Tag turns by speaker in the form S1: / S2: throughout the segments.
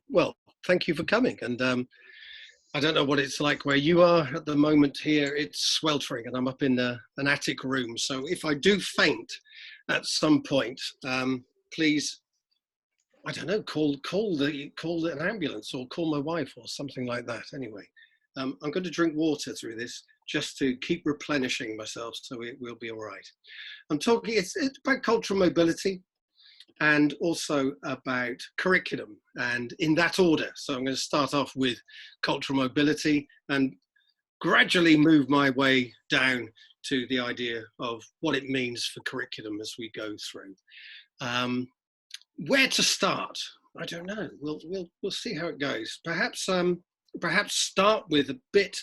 S1: Well, thank you for coming. And I don't know what it's like where you are at the moment. Here it's sweltering and I'm up in an attic room. So if I do faint at some point, please, I don't know, call an ambulance or call my wife or something like that. Anyway, I'm going to drink water through this just to keep replenishing myself, so we'll be all right. I'm talking, it's about cultural mobility and also about curriculum, and in that order. So I'm going to start off with cultural mobility and gradually move my way down to the idea of what it means for curriculum as we go through. Where to start? I don't know. We'll see how it goes. Perhaps start with a bit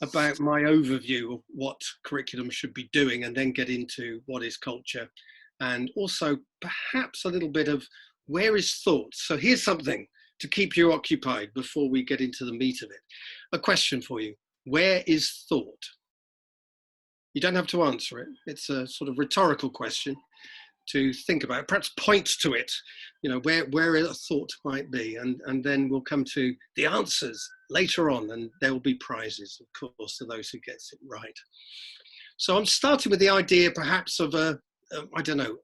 S1: about my overview of what curriculum should be doing, and then get into what is culture, and also perhaps a little bit of where is thought. So here's something to keep you occupied before we get into the meat of it. A question for you: where is thought? You don't have to answer it. It's a sort of rhetorical question to think about. Perhaps point to it, you know, where a thought might be, and then we'll come to the answers later on, and there will be prizes, of course, to those who get it right. So I'm starting with the idea perhaps of I don't know,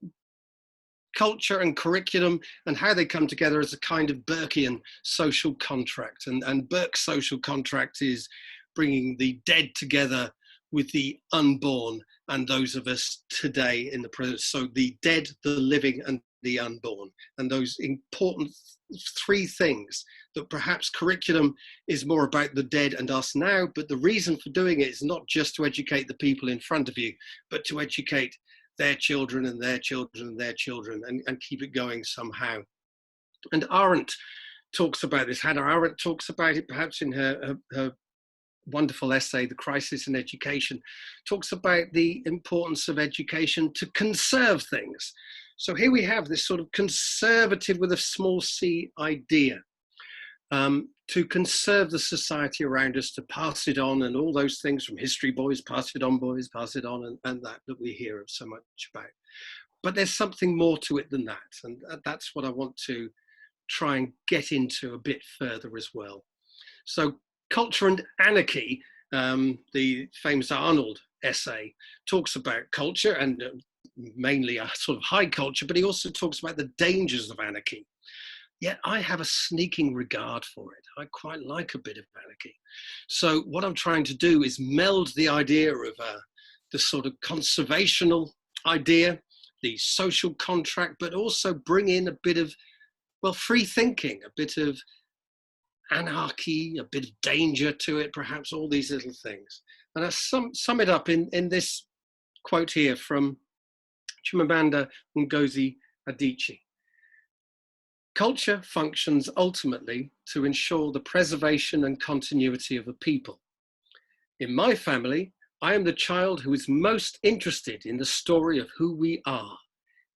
S1: culture and curriculum and how they come together as a kind of Burkean social contract. And Burke's social contract is bringing the dead together with the unborn and those of us today in the present. So the dead, the living, and the unborn, and those important three things that perhaps curriculum is more about the dead and us now, but the reason for doing it is not just to educate the people in front of you, but to educate their children and their children and their children, and keep it going somehow. And Arendt talks about this. Hannah Arendt talks about it perhaps in her wonderful essay, The Crisis in Education, talks about the importance of education to conserve things. So here we have this sort of conservative with a small c idea, to conserve the society around us, to pass it on, and all those things from history boys, pass it on boys, pass it on, and that we hear of so much about. But there's something more to it than that, and that's what I want to try and get into a bit further as well. So Culture and Anarchy, the famous Arnold essay, talks about culture, and mainly a sort of high culture, but he also talks about the dangers of anarchy. Yet I have a sneaking regard for it. I quite like a bit of anarchy. So what I'm trying to do is meld the idea of the sort of conservational idea, the social contract, but also bring in a bit of, well, free thinking, a bit of anarchy, a bit of danger to it, perhaps, all these little things. And I sum it up in this quote here from Chimamanda Ngozi Adichie. Culture functions ultimately to ensure the preservation and continuity of a people. In my family, I am the child who is most interested in the story of who we are,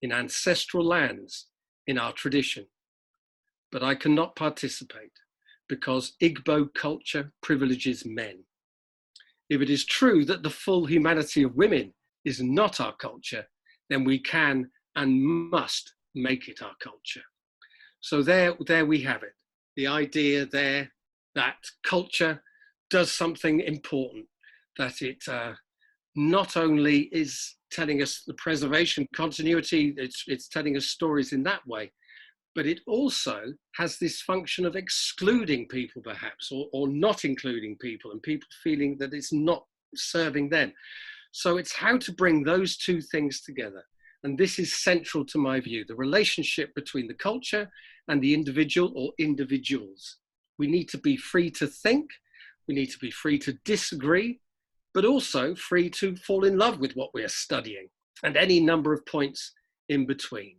S1: in ancestral lands, in our tradition. But I cannot participate because Igbo culture privileges men. If it is true that the full humanity of women is not our culture, then we can and must make it our culture. So there we have it. The idea there that culture does something important, that it not only is telling us the preservation, continuity, it's telling us stories in that way, but it also has this function of excluding people perhaps, or not including people, and people feeling that it's not serving them. So it's how to bring those two things together. And this is central to my view, the relationship between the culture and the individual or individuals. We need to be free to think, we need to be free to disagree, but also free to fall in love with what we are studying, and any number of points in between.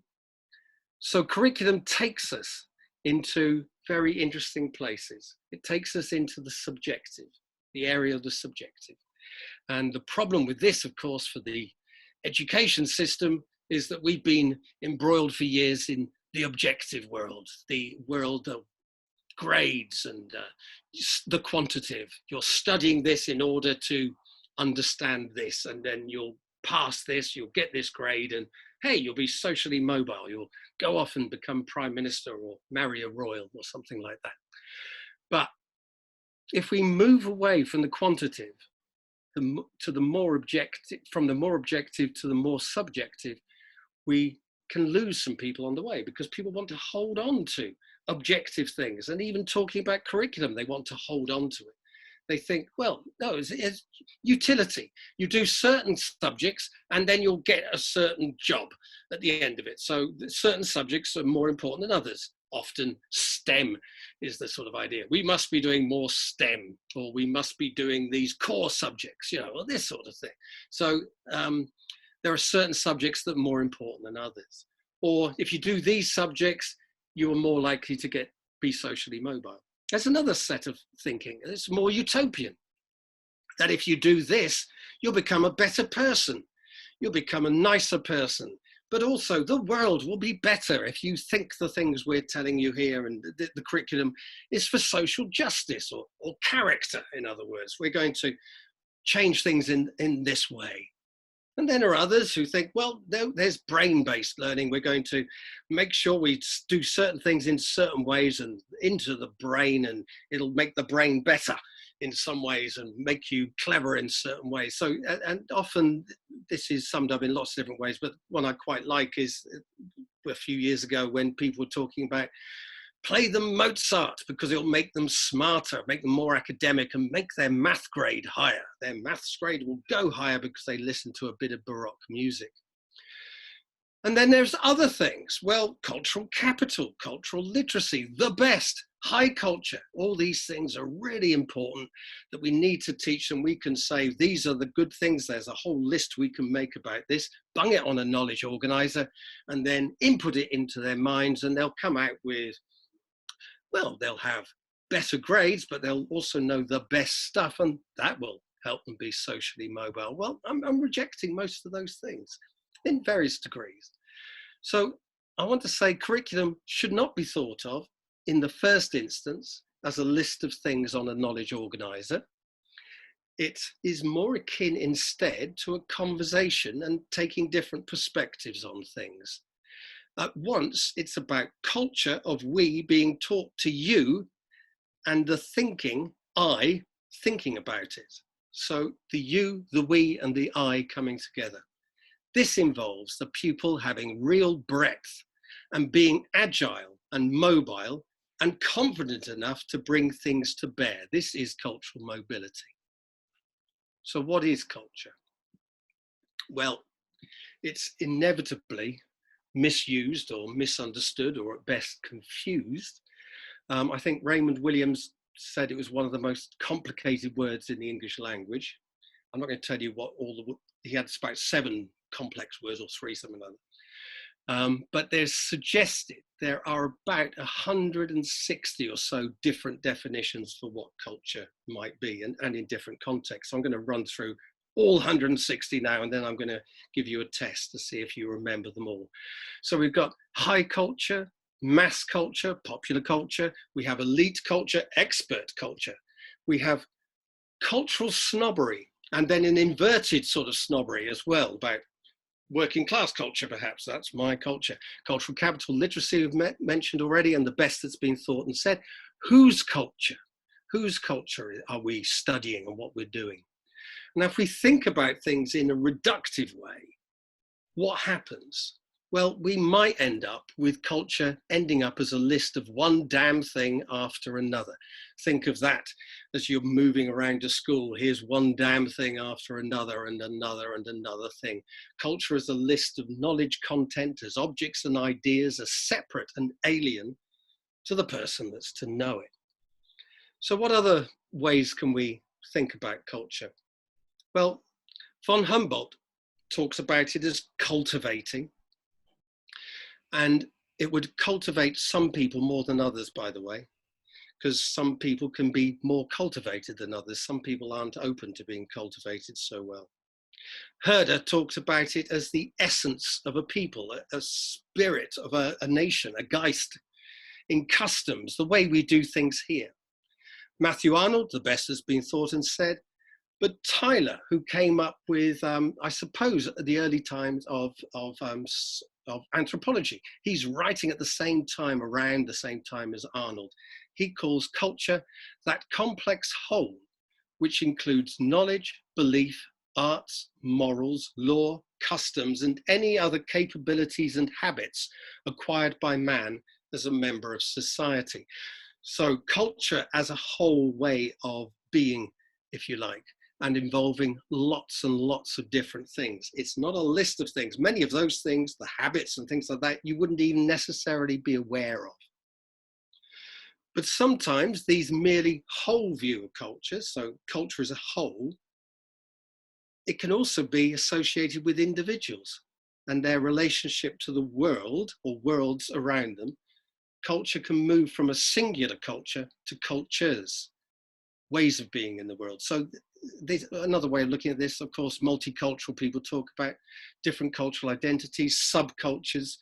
S1: So curriculum takes us into very interesting places. It takes us into the subjective, the area of the subjective. And the problem with this, of course, for the education system is that we've been embroiled for years in the objective world, the world of grades and the quantitative. You're studying this in order to understand this, and then you'll pass this, you'll get this grade, and hey, you'll be socially mobile. You'll go off and become prime minister or marry a royal or something like that. But if we move away from the quantitative to the more objective, from the more objective to the more subjective, we can lose some people on the way, because people want to hold on to objective things. And even talking about curriculum, they want to hold on to it. They think, well, no, it's utility. You do certain subjects and then you'll get a certain job at the end of it. So certain subjects are more important than others. Often STEM is the sort of idea. We must be doing more STEM, or we must be doing these core subjects, you know, or this sort of thing. So there are certain subjects that are more important than others. Or if you do these subjects, you are more likely to be socially mobile. There's another set of thinking. It's more utopian, that if you do this, you'll become a better person. You'll become a nicer person. But also the world will be better if you think the things we're telling you here, and the curriculum is for social justice or character, in other words. We're going to change things in this way. And then there are others who think, well, there's brain-based learning. We're going to make sure we do certain things in certain ways and into the brain, and it'll make the brain better in some ways and make you clever in certain ways. So, and often this is summed up in lots of different ways, but one I quite like is a few years ago when people were talking about play them Mozart because it'll make them smarter, make them more academic, and make their math grade higher. Their maths grade will go higher because they listen to a bit of Baroque music. And then there's other things. Well, cultural capital, cultural literacy, the best, high culture. All these things are really important that we need to teach them. We can say, these are the good things. There's a whole list we can make about this, bung it on a knowledge organizer, and then input it into their minds, and they'll come out with, well, they'll have better grades, but they'll also know the best stuff, and that will help them be socially mobile. Well, I'm rejecting most of those things in various degrees. So I want to say curriculum should not be thought of in the first instance as a list of things on a knowledge organizer. It is more akin instead to a conversation and taking different perspectives on things. At once, it's about culture of we being taught to you, and the thinking, I, thinking about it. So the you, the we, and the I coming together. This involves the pupil having real breadth and being agile and mobile and confident enough to bring things to bear. This is cultural mobility. So what is culture? Well, it's inevitably misused or misunderstood, or at best confused. I think Raymond Williams said it was one of the most complicated words in the English language. I'm not going to tell you what he had about 7 complex words or 3, something like that. But there's suggested there are about 160 or so different definitions for what culture might be, and in different contexts. So I'm going to run through all 160 now, and then I'm going to give you a test to see if you remember them all. So we've got high culture, mass culture, popular culture. We have elite culture, expert culture. We have cultural snobbery, and then an inverted sort of snobbery as well, about working class culture, perhaps. That's my culture. Cultural capital, literacy we've mentioned already, and the best that's been thought and said. Whose culture? Whose culture are we studying and what we're doing? Now, if we think about things in a reductive way, what happens? Well, we might end up with culture ending up as a list of one damn thing after another. Think of that as you're moving around to school. Here's one damn thing after another and another and another thing. Culture is a list of knowledge content as objects and ideas as separate and alien to the person that's to know it. So what other ways can we think about culture? Well, von Humboldt talks about it as cultivating, and it would cultivate some people more than others, by the way, because some people can be more cultivated than others. Some people aren't open to being cultivated so well. Herder talks about it as the essence of a people, a spirit of a nation, a Geist, in customs, the way we do things here. Matthew Arnold, the best has been thought and said, But Tyler, who came up with, I suppose, at the early times of anthropology, he's writing at the same time, around the same time as Arnold. He calls culture that complex whole, which includes knowledge, belief, arts, morals, law, customs, and any other capabilities and habits acquired by man as a member of society. So culture as a whole way of being, if you like, and involving lots and lots of different things. It's not a list of things. Many of those things, the habits and things like that, you wouldn't even necessarily be aware of. But sometimes these merely whole view of culture, so culture as a whole, it can also be associated with individuals and their relationship to the world or worlds around them. Culture can move from a singular culture to cultures, ways of being in the world. So there's another way of looking at this, of course, multicultural people talk about different cultural identities, subcultures,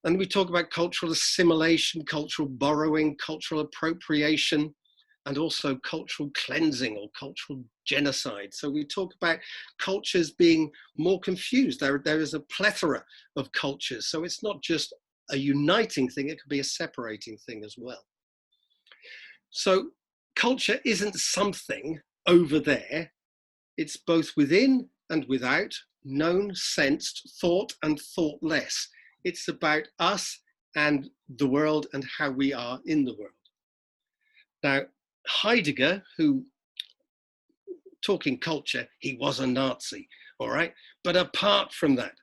S1: and we talk about cultural assimilation, cultural borrowing, cultural appropriation, and also cultural cleansing or cultural genocide. So we talk about cultures being more confused. There is a plethora of cultures. So it's not just a uniting thing, it could be a separating thing as well. So culture isn't something over there. It's both within and without, known, sensed, thought and thoughtless. It's about us and the world and how we are in the world. Now, Heidegger, who, talking culture, he was a Nazi, all right? But apart from that,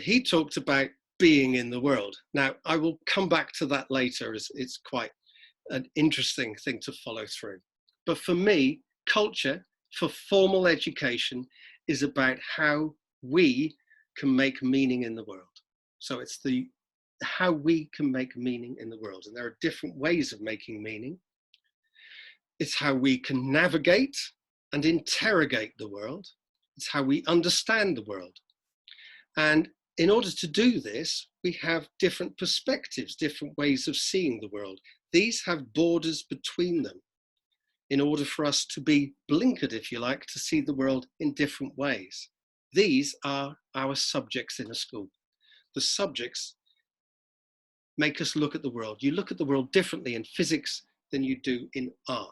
S1: he talked about being in the world. Now, I will come back to that later, as it's quite an interesting thing to follow through. But for me, culture for formal education is about how we can make meaning in the world. So it's how we can make meaning in the world. And there are different ways of making meaning. It's how we can navigate and interrogate the world. It's how we understand the world. And in order to do this, we have different perspectives, different ways of seeing the world. These have borders between them in order for us to be blinkered, if you like, to see the world in different ways. These are our subjects in a school. The subjects make us look at the world. You look at the world differently in physics than you do in art.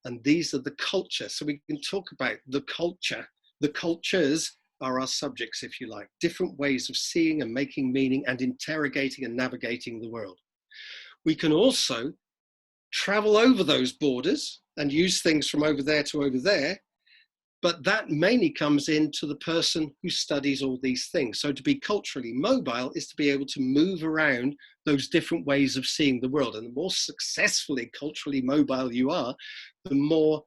S1: And these are the culture. So we can talk about the culture. The cultures are our subjects, if you like, different ways of seeing and making meaning and interrogating and navigating the world. We can also travel over those borders and use things from over there to over there, but that mainly comes into the person who studies all these things. So to be culturally mobile is to be able to move around those different ways of seeing the world. And the more successfully culturally mobile you are, the more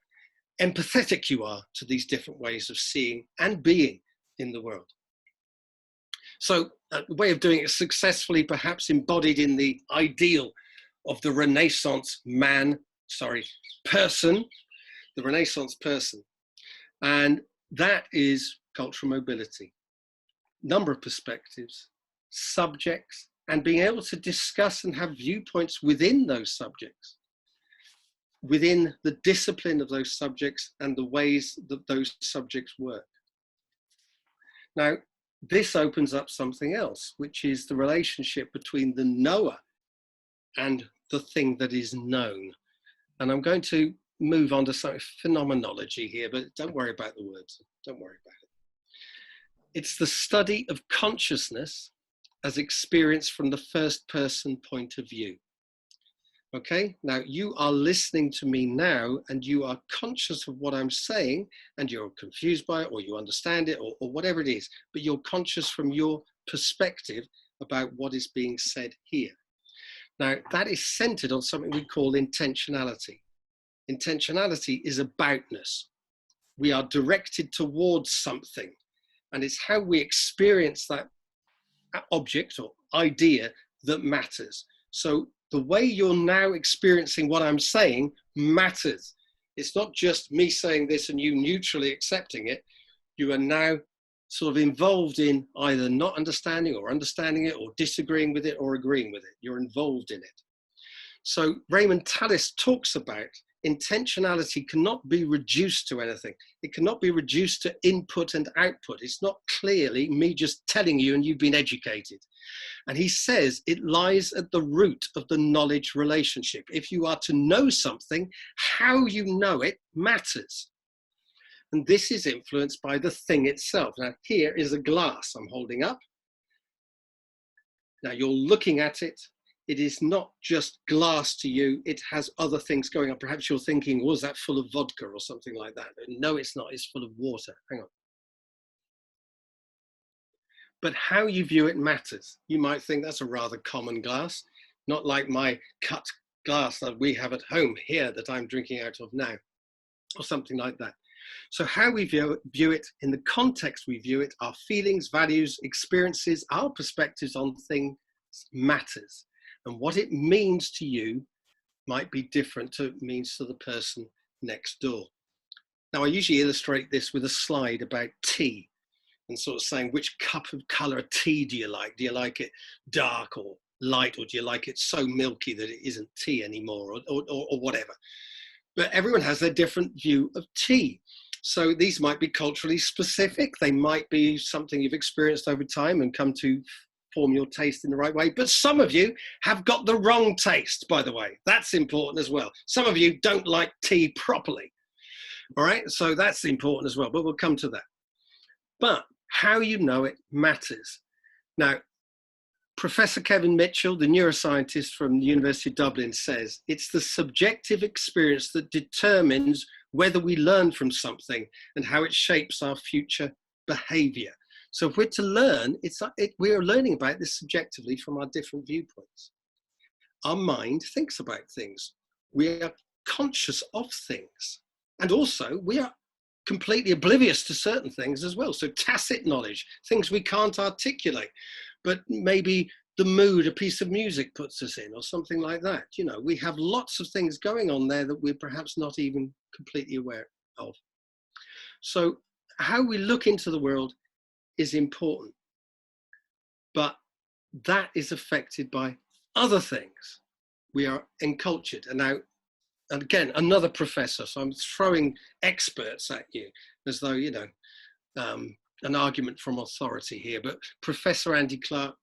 S1: empathetic you are to these different ways of seeing and being in the world. So a way of doing it successfully, perhaps embodied in the ideal of the Renaissance person, the Renaissance person. And that is cultural mobility. Number of perspectives, subjects, and being able to discuss and have viewpoints within those subjects, within the discipline of those subjects and the ways that those subjects work. Now, this opens up something else, which is the relationship between the knower and the thing that is known. And I'm going to move on to some phenomenology here, but don't worry about the words. Don't worry about it. It's the study of consciousness as experienced from the first person point of view. Okay, now you are listening to me now and you are conscious of what I'm saying and you're confused by it or you understand it or whatever it is, but you're conscious from your perspective about what is being said here. Now that is centered on something we call intentionality. Intentionality is aboutness. We are directed towards something and it's how we experience that object or idea that matters. So the way you're now experiencing what I'm saying matters. It's not just me saying this and you neutrally accepting it. You are now sort of involved in either not understanding or understanding it or disagreeing with it or agreeing with it. You're involved in it. So Raymond Tallis talks about intentionality cannot be reduced to anything. It cannot be reduced to input and output. It's not clearly me just telling you and you've been educated. And he says it lies at the root of the knowledge relationship. If you are to know something, how you know it matters. And this is influenced by the thing itself. Now, here is a glass I'm holding up. Now, you're looking at it. It is not just glass to you. It has other things going on. Perhaps you're thinking, was that full of vodka or something like that? No, it's not. It's full of water. Hang on. But how you view it matters. You might think that's a rather common glass, not like my cut glass that we have at home here that I'm drinking out of now, or something like that. So how we view it, in the context we view it, our feelings, values, experiences, our perspectives on things matters. And what it means to you might be different to it means to the person next door. Now, I usually illustrate this with a slide about tea and sort of saying, which cup of colour tea do you like? Do you like it dark or light, or do you like it so milky that it isn't tea anymore, or whatever? But everyone has their different view of tea. So these might be culturally specific. They might be something you've experienced over time and come to form your taste in the right way. But some of you have got the wrong taste, by the way. That's important as well. Some of you don't like tea properly. All right, so that's important as well, but we'll come to that. But how you know it matters. Now, Professor Kevin Mitchell, the neuroscientist from the University of Dublin, says it's the subjective experience that determines whether we learn from something and how it shapes our future behavior. So if we're to learn, we are learning about this subjectively from our different viewpoints. Our mind thinks about things. We are conscious of things. And also, we are completely oblivious to certain things as well. So tacit knowledge, things we can't articulate, but maybe the mood a piece of music puts us in or something like that. You know, we have lots of things going on there that we're perhaps not even completely aware of. So how we look into the world is important, but that is affected by other things. We are encultured. And now, and again, another professor, so I'm throwing experts at you as though, you know, an argument from authority here, but Professor Andy Clark,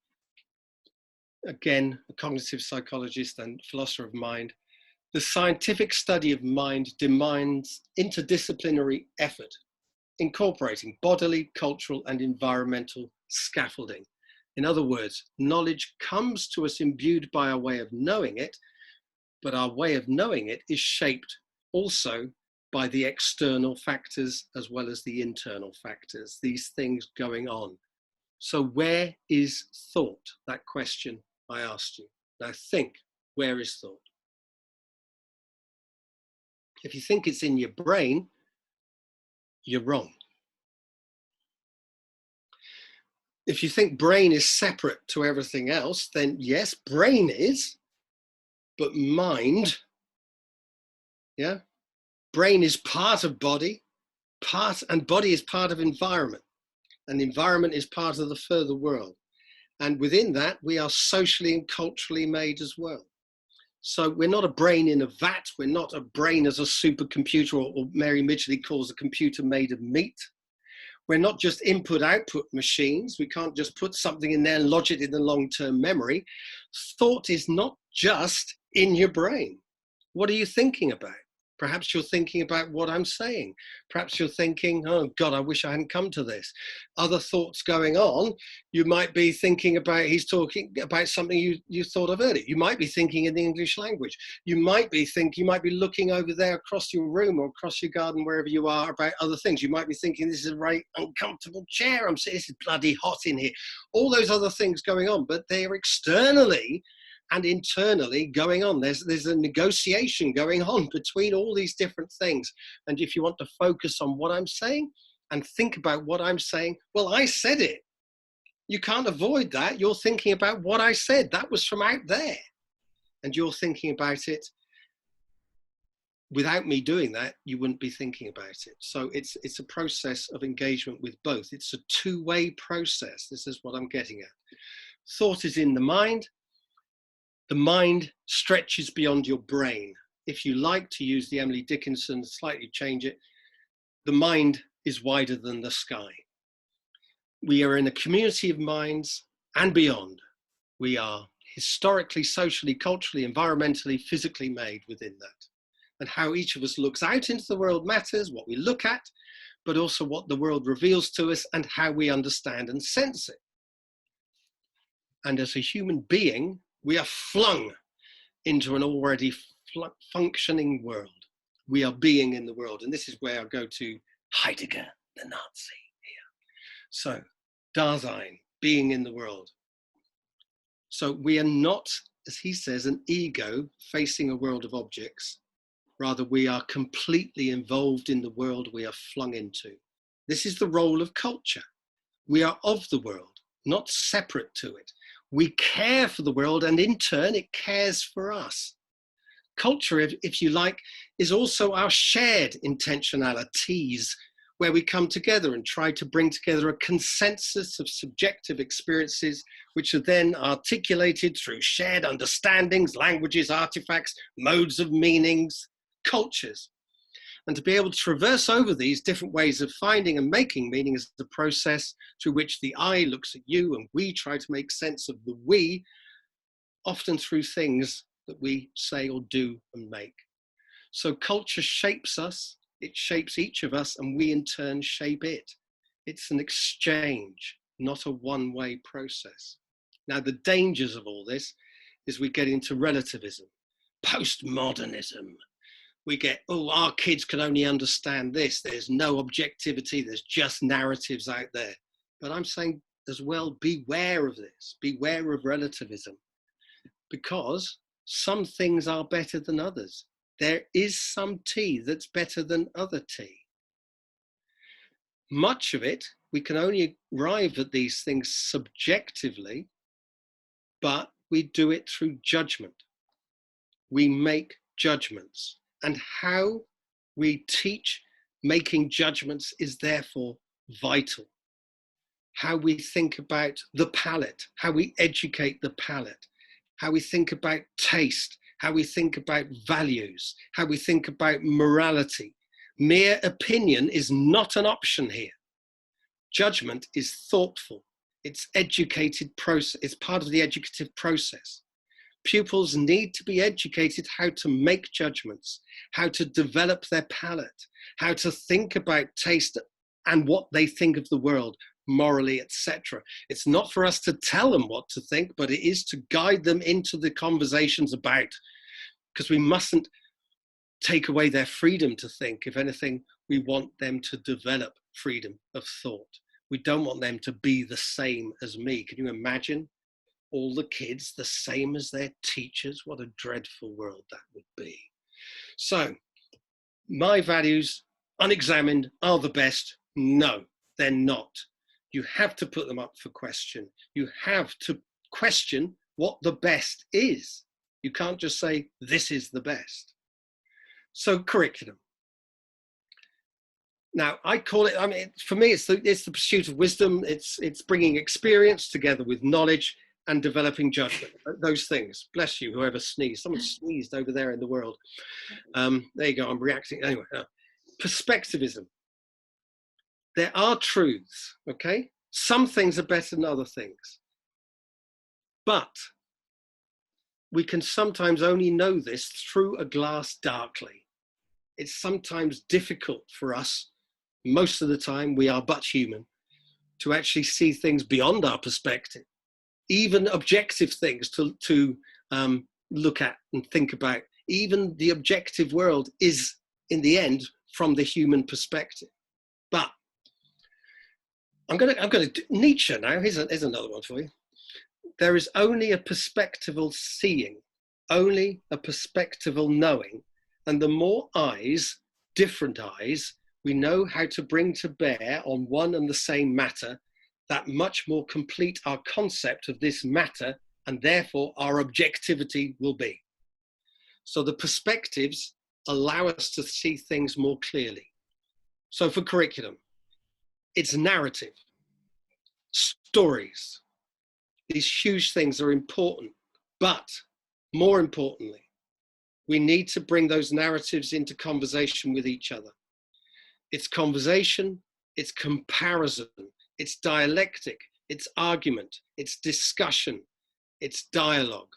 S1: again, a cognitive psychologist and philosopher of mind, the scientific study of mind demands interdisciplinary effort, incorporating bodily, cultural, and environmental scaffolding. In other words, knowledge comes to us imbued by our way of knowing it, but our way of knowing it is shaped also by the external factors as well as the internal factors, these things going on. So where is thought? That question I asked you. Now think, where is thought? If you think it's in your brain, you're wrong. If you think brain is separate to everything else, then yes, brain is, but mind, yeah? Brain is part of body, and body is part of environment, and environment is part of the further world. And within that, we are socially and culturally made as well. So we're not a brain in a vat. We're not a brain as a supercomputer, or Mary Midgley calls a computer made of meat. We're not just input-output machines. We can't just put something in there and lodge it in the long-term memory. Thought is not just in your brain. What are you thinking about? Perhaps you're thinking about what I'm saying. Perhaps you're thinking, oh God, I wish I hadn't come to this. Other thoughts going on. You might be thinking about, he's talking about something you thought of earlier. You might be thinking in the English language. You might be looking over there across your room or across your garden, wherever you are, about other things. You might be thinking, this is a very uncomfortable chair. I'm saying, this is bloody hot in here. All those other things going on, but they are externally and internally going on. There's a negotiation going on between all these different things. And if you want to focus on what I'm saying and think about what I'm saying, well, I said it. You can't avoid that. You're thinking about what I said. That was from out there. And you're thinking about it. Without me doing that, you wouldn't be thinking about it. So it's a process of engagement with both. It's a two-way process. This is what I'm getting at. Thought is in the mind. The mind stretches beyond your brain. if you like to use the Emily Dickinson, slightly change it, the mind is wider than the sky. We are in a community of minds and beyond. We are historically, socially, culturally, environmentally, physically made within that. And how each of us looks out into the world matters, what we look at, but also what the world reveals to us and how we understand and sense it. And as a human being, we are flung into an already functioning world. We are being in the world. And this is where I go to Heidegger, the Nazi here. So, Dasein, being in the world. So we are not, as he says, an ego facing a world of objects. Rather, we are completely involved in the world we are flung into. This is the role of culture. We are of the world, not separate to it. We care for the world, and in turn, it cares for us. Culture, if you like, is also our shared intentionalities, where we come together and try to bring together a consensus of subjective experiences, which are then articulated through shared understandings, languages, artifacts, modes of meanings, cultures. And to be able to traverse over these different ways of finding and making meaning is the process through which the I looks at you and we try to make sense of the we, often through things that we say or do and make. So culture shapes us, it shapes each of us, and we in turn shape it. It's an exchange, not a one-way process. Now, the dangers of all this is we get into relativism, postmodernism. We get, oh, our kids can only understand this. There's no objectivity. There's just narratives out there. But I'm saying as well, beware of this. Beware of relativism, because some things are better than others. There is some tea that's better than other tea. Much of it, we can only arrive at these things subjectively, but we do it through judgment. We make judgments. And how we teach making judgments is therefore vital. How we think about the palate, how we educate the palate, how we think about taste, how we think about values, how we think about morality. Mere opinion is not an option here. Judgment is thoughtful. It's educated process. It's part of the educative process. Pupils need to be educated how to make judgments, how to develop their palate, how to think about taste and what they think of the world, morally, etc. It's not for us to tell them what to think, but it is to guide them into the conversations about, because we mustn't take away their freedom to think. If anything, we want them to develop freedom of thought. We don't want them to be the same as me. Can you imagine all the kids the same as their teachers? What a dreadful world that would be. So, my values, unexamined, are the best? No, they're not. You have to put them up for question. You have to question what the best is. You can't just say, this is the best. So, curriculum. Now, I call it, I mean, for me, it's the pursuit of wisdom. It's bringing experience together with knowledge and developing judgment. Those things. Bless you, whoever sneezed. Someone sneezed over there in the world. There you go, I'm reacting. Anyway, perspectivism. There are truths, okay? Some things are better than other things. But we can sometimes only know this through a glass darkly. It's sometimes difficult for us, most of the time we are but human, to actually see things beyond our perspective, even objective things to look at and think about. Even the objective world is, in the end, from the human perspective. But I'm going to Nietzsche now. Here's another one for you. There is only a perspectival seeing, only a perspectival knowing, and the more eyes, different eyes, we know how to bring to bear on one and the same matter, that much more complete our concept of this matter, and therefore our objectivity will be. So the perspectives allow us to see things more clearly. So for curriculum, it's narrative, stories. These huge things are important, but more importantly, We need to bring those narratives into conversation with each other. It's conversation, it's comparison, it's dialectic, it's argument, it's discussion, it's dialogue.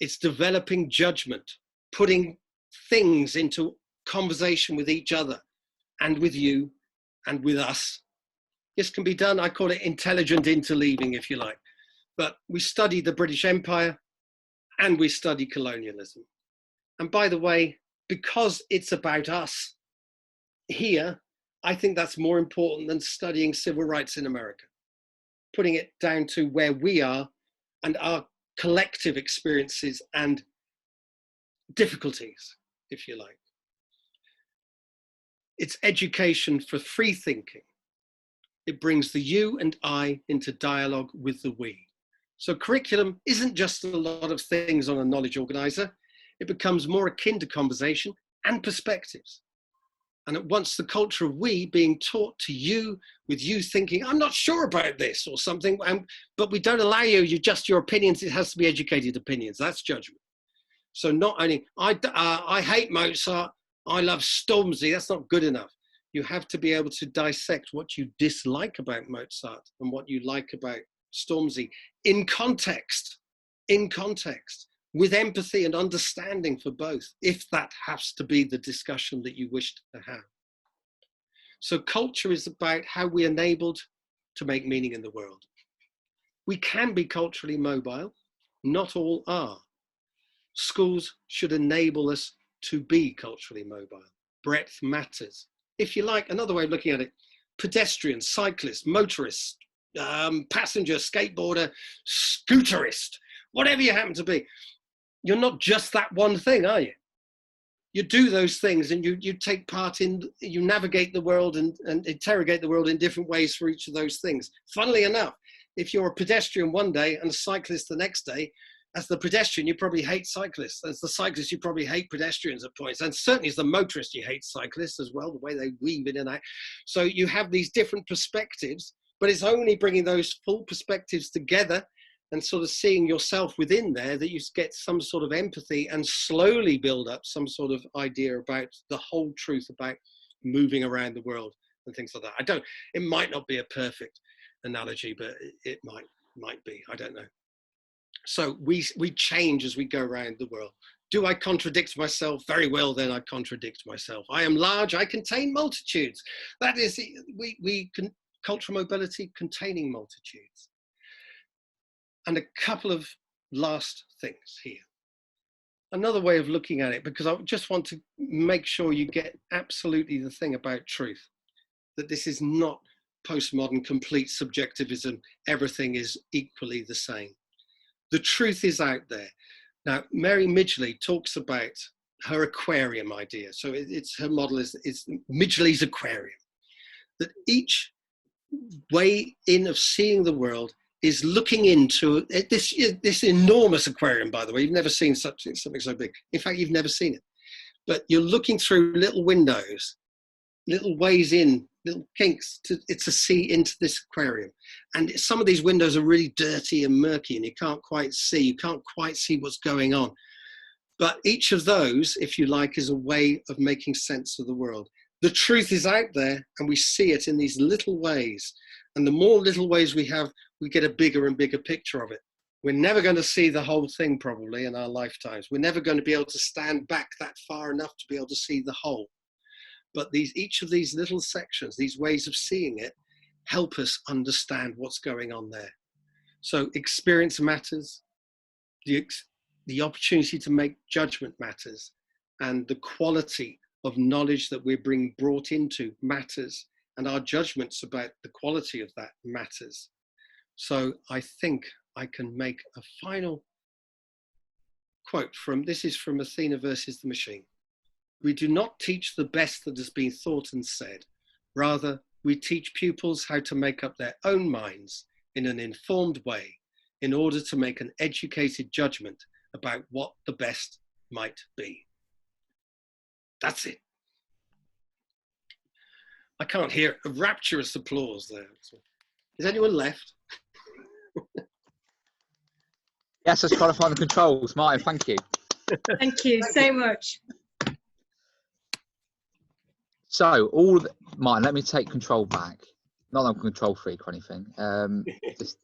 S1: It's developing judgment, putting things into conversation with each other and with you and with us. This can be done, I call it intelligent interleaving, if you like. But we study the British Empire and we study colonialism. And by the way, because it's about us here, I think that's more important than studying civil rights in America. Putting it down to where we are and our collective experiences and difficulties, if you like. It's education for free thinking. It brings the you and I into dialogue with the we. So curriculum isn't just a lot of things on a knowledge organizer. It becomes more akin to conversation and perspectives. And it wants the culture of we being taught to you, with you thinking, I'm not sure about this or something, but we don't allow you just your opinions. It has to be educated opinions. That's judgment. So not only, I hate Mozart, I love Stormzy, that's not good enough. You have to be able to dissect what you dislike about Mozart and what you like about Stormzy in context, with empathy and understanding for both, if that has to be the discussion that you wish to have. So culture is about how we're enabled to make meaning in the world. We can be culturally mobile, not all are. Schools should enable us to be culturally mobile. Breadth matters. If you like, another way of looking at it, pedestrian, cyclist, motorist, passenger, skateboarder, scooterist, whatever you happen to be. You're not just that one thing, are you? You do those things and you take part in, you navigate the world and interrogate the world in different ways for each of those things. Funnily enough, if you're a pedestrian one day and a cyclist the next day, as the pedestrian, you probably hate cyclists. As the cyclist, you probably hate pedestrians at points. And certainly as the motorist, you hate cyclists as well, the way they weave in and out. So you have these different perspectives, but it's only bringing those full perspectives together and sort of seeing yourself within there that you get some sort of empathy and slowly build up some sort of idea about the whole truth about moving around the world and things like that. It might not be a perfect analogy, but it might be, I don't know. So we change as we go around the world. Do I contradict myself? Very well, then I contradict myself. I am large, I contain multitudes. That is, we can cultural mobility containing multitudes. And a couple of last things here. Another way of looking at it, because I just want to make sure you get absolutely the thing about truth, that this is not postmodern complete subjectivism. Everything is equally the same. The truth is out there. Now, Mary Midgley talks about her aquarium idea. So her model is Midgley's aquarium, that each way in of seeing the world is looking into this enormous aquarium, by the way. You've never seen something so big. In fact, you've never seen it. But you're looking through little windows, little ways in, little kinks to see into this aquarium. And some of these windows are really dirty and murky and you can't quite see what's going on. But each of those, if you like, is a way of making sense of the world. The truth is out there and we see it in these little ways. And the more little ways we have, we get a bigger and bigger picture of it. We're never going to see the whole thing probably in our lifetimes. We're never going to be able to stand back that far enough to be able to see the whole. But each of these little sections, these ways of seeing it, help us understand what's going on there. So experience matters, the opportunity to make judgment matters, and the quality of knowledge that we're being brought into matters, and our judgments about the quality of that matters. So I think I can make a final quote this is from Athena versus the Machine. We do not teach the best that has been thought and said. Rather, we teach pupils how to make up their own minds in an informed way in order to make an educated judgment about what the best might be. That's it. I can't hear a rapturous applause there. Is anyone left?
S2: Yes, let's try to find the controls. Martin, thank you. Thank you so much.
S3: So, Martin, let me take control back. Not that I'm a control freak or anything. Just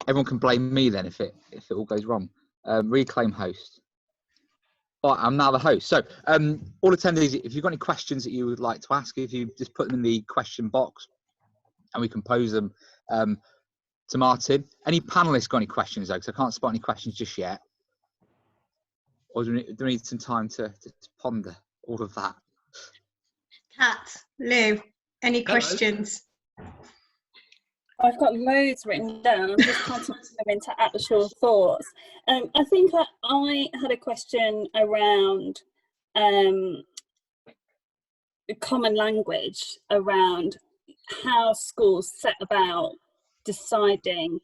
S3: everyone can blame me then if it all goes wrong. Reclaim host. All right, I'm now the host. So, all attendees, if you've got any questions that you would like to ask, if you just put them in the question box, and we can pose them to Martin. Any panelists got any questions though? Because I can't spot any questions just yet. Or do we need some time to ponder all of that?
S2: Kat, Lou, any questions?
S4: I've got loads written down. I'm just trying to put them into actual thoughts. I think I had a question around common language, around how schools set about deciding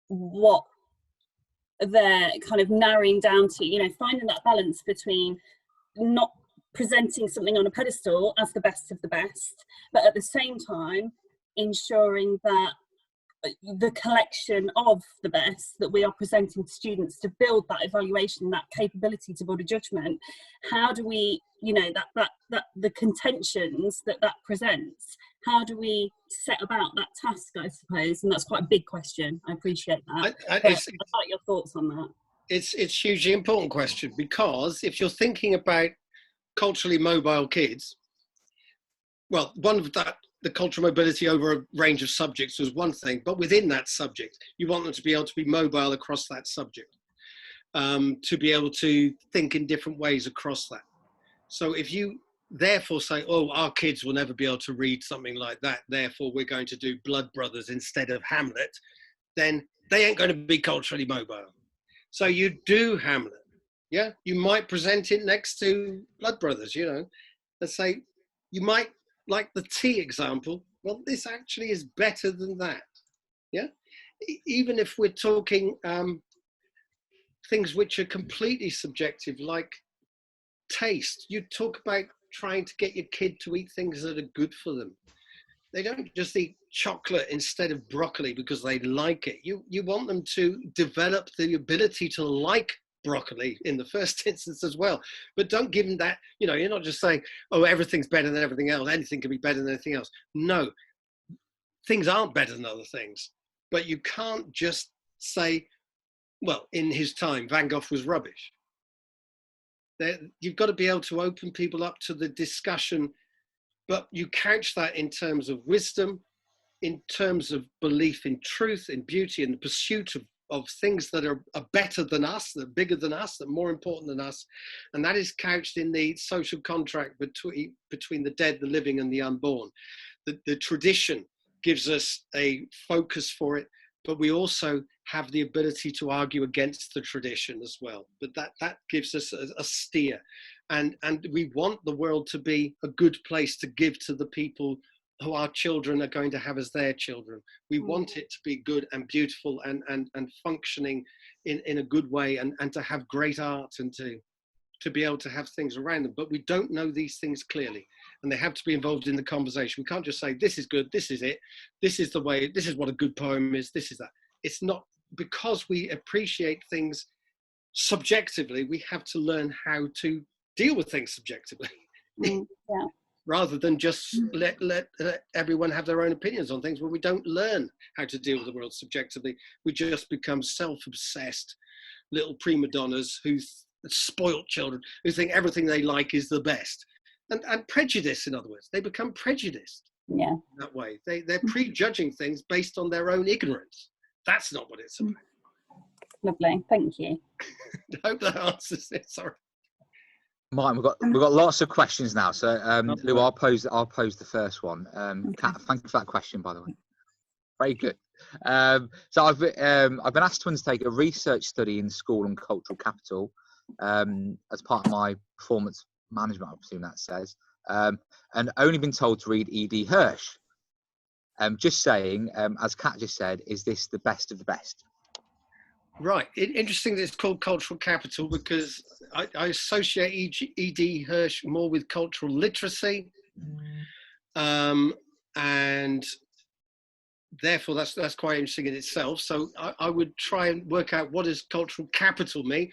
S4: what they're kind of narrowing down to, you know, finding that balance between not presenting something on a pedestal as the best of the best, but at the same time ensuring that the collection of the best that we are presenting to students to build that evaluation, that capability to build a judgment. How do we, you know, that the contentions that presents, how do we set about that task, I suppose? And that's quite a big question. I appreciate that. I'd like your thoughts on that.
S1: It's a hugely important question, because if you're thinking about culturally mobile kids, well, one of that, the cultural mobility over a range of subjects was one thing, but within that subject, you want them to be able to be mobile across that subject, to be able to think in different ways across that. So if you therefore say, oh, our kids will never be able to read something like that, therefore we're going to do Blood Brothers instead of Hamlet, then they ain't going to be culturally mobile. So you do Hamlet. Yeah, you might present it next to Blood Brothers, you know. Let's say you might, like the tea example, well, this actually is better than that. Yeah, even if we're talking things which are completely subjective, like taste. You talk about trying to get your kid to eat things that are good for them. They don't just eat chocolate instead of broccoli because they like it. You want them to develop the ability to like broccoli in the first instance as well. But don't give them that, you know, you're not just saying, oh, everything's better than everything else. Anything can be better than anything else. No, things aren't better than other things. But you can't just say, well, in his time, Van Gogh was rubbish. You've got to be able to open people up to the discussion, but you couch that in terms of wisdom, in terms of belief in truth, in beauty, in the pursuit of things that are better than us, that are bigger than us, that are more important than us. And that is couched in the social contract between the dead, the living, and the unborn. The tradition gives us a focus for it, but we also have the ability to argue against the tradition as well. But that gives us a steer. And we want the world to be a good place to give to the people who our children are going to have as their children. We want it to be good and beautiful and functioning in a good way, and to have great art and to be able to have things around them. But we don't know these things clearly, and they have to be involved in the conversation. We can't just say, this is good, this is it, this is the way, this is what a good poem is, this is that. It's not, because we appreciate things subjectively, we have to learn how to deal with things subjectively.
S4: Yeah.
S1: Rather than just let everyone have their own opinions on things, where we don't learn how to deal with the world subjectively. We just become self-obsessed little prima donnas who spoiled children who think everything they like is the best. And prejudice, in other words, they become prejudiced.
S4: Yeah.
S1: That way. They're prejudging things based on their own ignorance. That's not what it's about.
S4: Lovely, thank you.
S1: I hope that answers it. Sorry.
S3: Martin, we've got lots of questions now. So Lou, I'll pose the first one. Kat, thank you for that question, by the way. Very good. So I've been asked to undertake a research study in school and cultural capital as part of my performance management, I presume that says, and only been told to read E.D. Hirsch. Just saying, as Kat just said, is this the best of the best?
S1: Right. Interesting that it's called cultural capital, because I associate E.D. Hirsch more with cultural literacy, and therefore that's quite interesting in itself. So I would try and work out, what does cultural capital mean?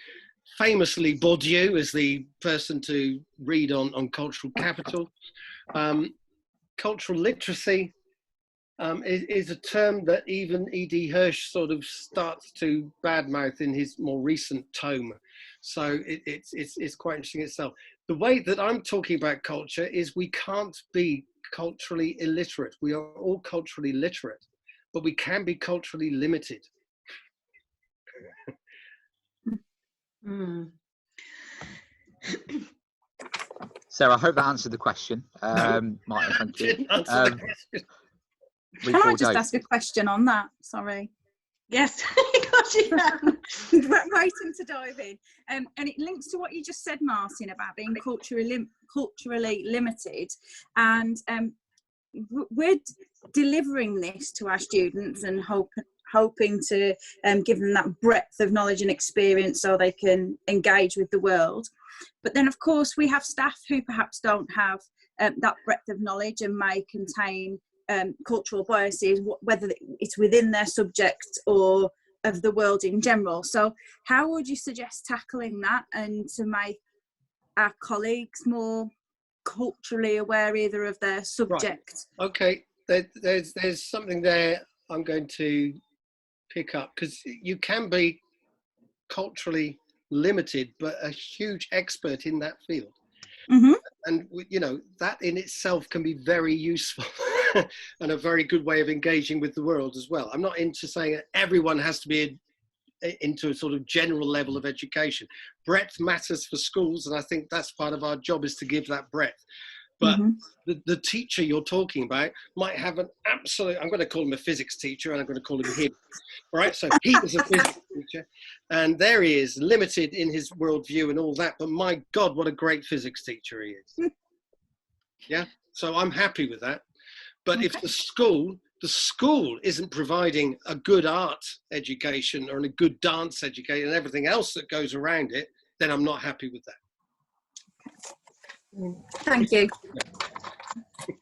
S1: famously Bourdieu is the person to read on cultural capital. Cultural literacy is a term that even E.D. Hirsch sort of starts to badmouth in his more recent tome. So it's quite interesting itself. The way that I'm talking about culture is we can't be culturally illiterate. We are all culturally literate, but we can be culturally limited.
S3: Sarah, I hope that answered the question. Martin, thank you.
S1: Didn't answer the question.
S3: We
S5: Can I
S3: pulled
S5: just
S3: out.
S5: ask a question on that? Sorry.
S2: Yes, of course you can.
S5: Waiting to dive in. And it links to what you just said, Martin, about being culturally limited. And we're delivering this to our students and hoping to give them that breadth of knowledge and experience so they can engage with the world. But then, of course, we have staff who perhaps don't have that breadth of knowledge and may contain cultural biases, whether it's within their subject or of the world in general. So how would you suggest tackling that and to make our colleagues more culturally aware either of their subject?
S1: Right. Okay, there's something there I'm going to pick up, because you can be culturally limited but a huge expert in that field.
S5: Mm-hmm.
S1: And you know, that in itself can be very useful and a very good way of engaging with the world as well. I'm not into saying that everyone has to be into a sort of general level of education. Breadth matters for schools, and I think that's part of our job, is to give that breadth. But the teacher you're talking about might have an absolute, I'm going to call him a physics teacher and I'm going to call him him. All right, so he was a physics teacher and there he is, limited in his worldview and all that, but my God, what a great physics teacher he is. Yeah, so I'm happy with that. But if the school isn't providing a good art education or a good dance education and everything else that goes around it, then I'm not happy with that.
S5: Thank you.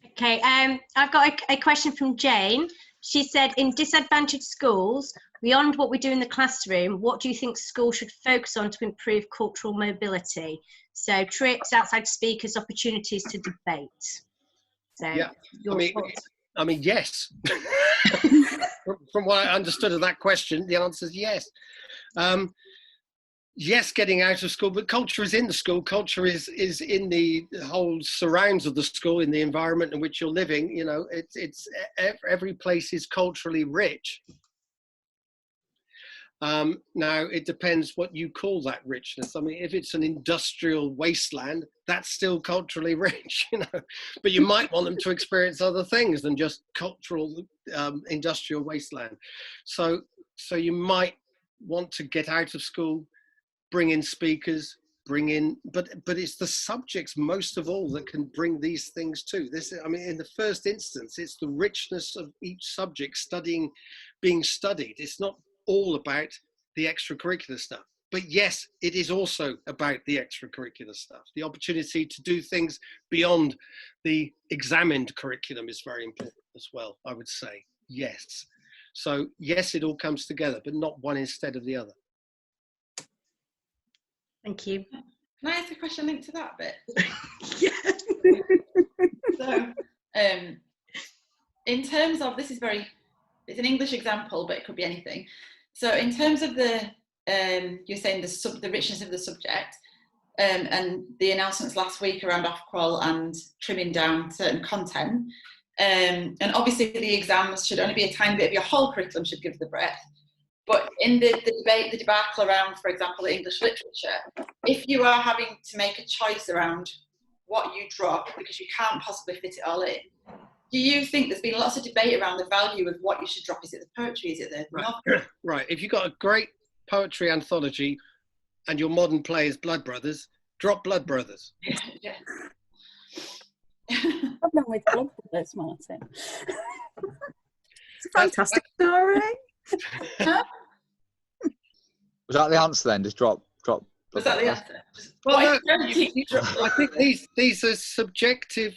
S2: Okay, I've got a question from Jane. She said, in disadvantaged schools, beyond what we do in the classroom, what do you think schools should focus on to improve cultural mobility? So trips, outside speakers, opportunities to debate. So
S1: yeah,
S2: your thoughts?
S1: I mean, yes. From what I understood of that question, the answer is yes. Yes, getting out of school, but culture is in the school. Culture is in the whole surrounds of the school, in the environment in which you're living. You know, it's every place is culturally rich. Now, it depends what you call that richness. I mean, if it's an industrial wasteland, that's still culturally rich, you know. But you might want them to experience other things than just cultural industrial wasteland. So you might want to get out of school, bring in speakers, but it's the subjects most of all that can bring these things to this. I mean, in the first instance, it's the richness of each subject being studied. It's not all about the extracurricular stuff, but yes, it is also about the extracurricular stuff. The opportunity to do things beyond the examined curriculum is very important as well, I would say. Yes. So yes, it all comes together, but not one instead of the other.
S2: Thank you.
S6: Can I ask a question linked to that bit?
S2: Yeah.
S6: So, in terms of, it's an English example, but it could be anything. So in terms of you're saying the richness of the subject, and the announcements last week around Ofqual and trimming down certain content, and obviously the exams should only be a tiny bit of your whole curriculum, should give the breadth. But in the debate, the debacle around, for example, the English literature, if you are having to make a choice around what you drop because you can't possibly fit it all in, do you think there's been lots of debate around the value of what you should drop? Is it the poetry? Is it the novel?
S1: Right. If you've got a great poetry anthology and your modern play is Blood Brothers, drop Blood Brothers.
S6: Yeah.
S4: Problem with Blood Brothers, Martin.
S5: It's a fantastic story.
S3: Was that the answer then? Just drop.
S6: Was that the answer?
S1: Well, no, I think these are subjective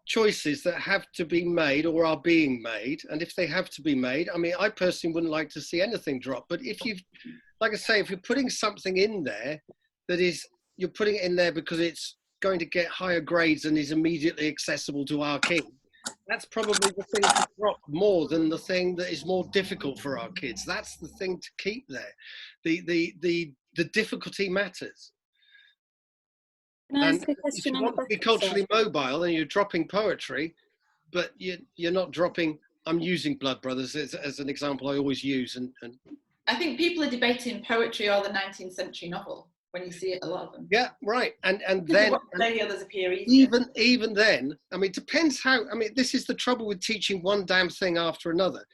S1: choices that have to be made or are being made, and if they have to be made, I mean, I personally wouldn't like to see anything drop, but if you've, like I say, if you're putting something in there that is, you're putting it in there because it's going to get higher grades and is immediately accessible to our kids, that's probably the thing to drop more than the thing that is more difficult for our kids. That's the thing to keep there. The difficulty matters.
S4: Can I
S1: And
S4: ask a
S1: if
S4: question
S1: you
S4: on the
S1: want to
S4: back
S1: be
S4: of
S1: culturally mobile and you're dropping poetry, but you're not dropping, I'm using Blood Brothers as an example I always use. And
S6: I think people are debating poetry or the 19th century novel when you see it, a lot of them.
S1: yeah, right. And then
S6: The others appear easier.
S1: even then, I mean, it depends how, I mean, this is the trouble with teaching one damn thing after another,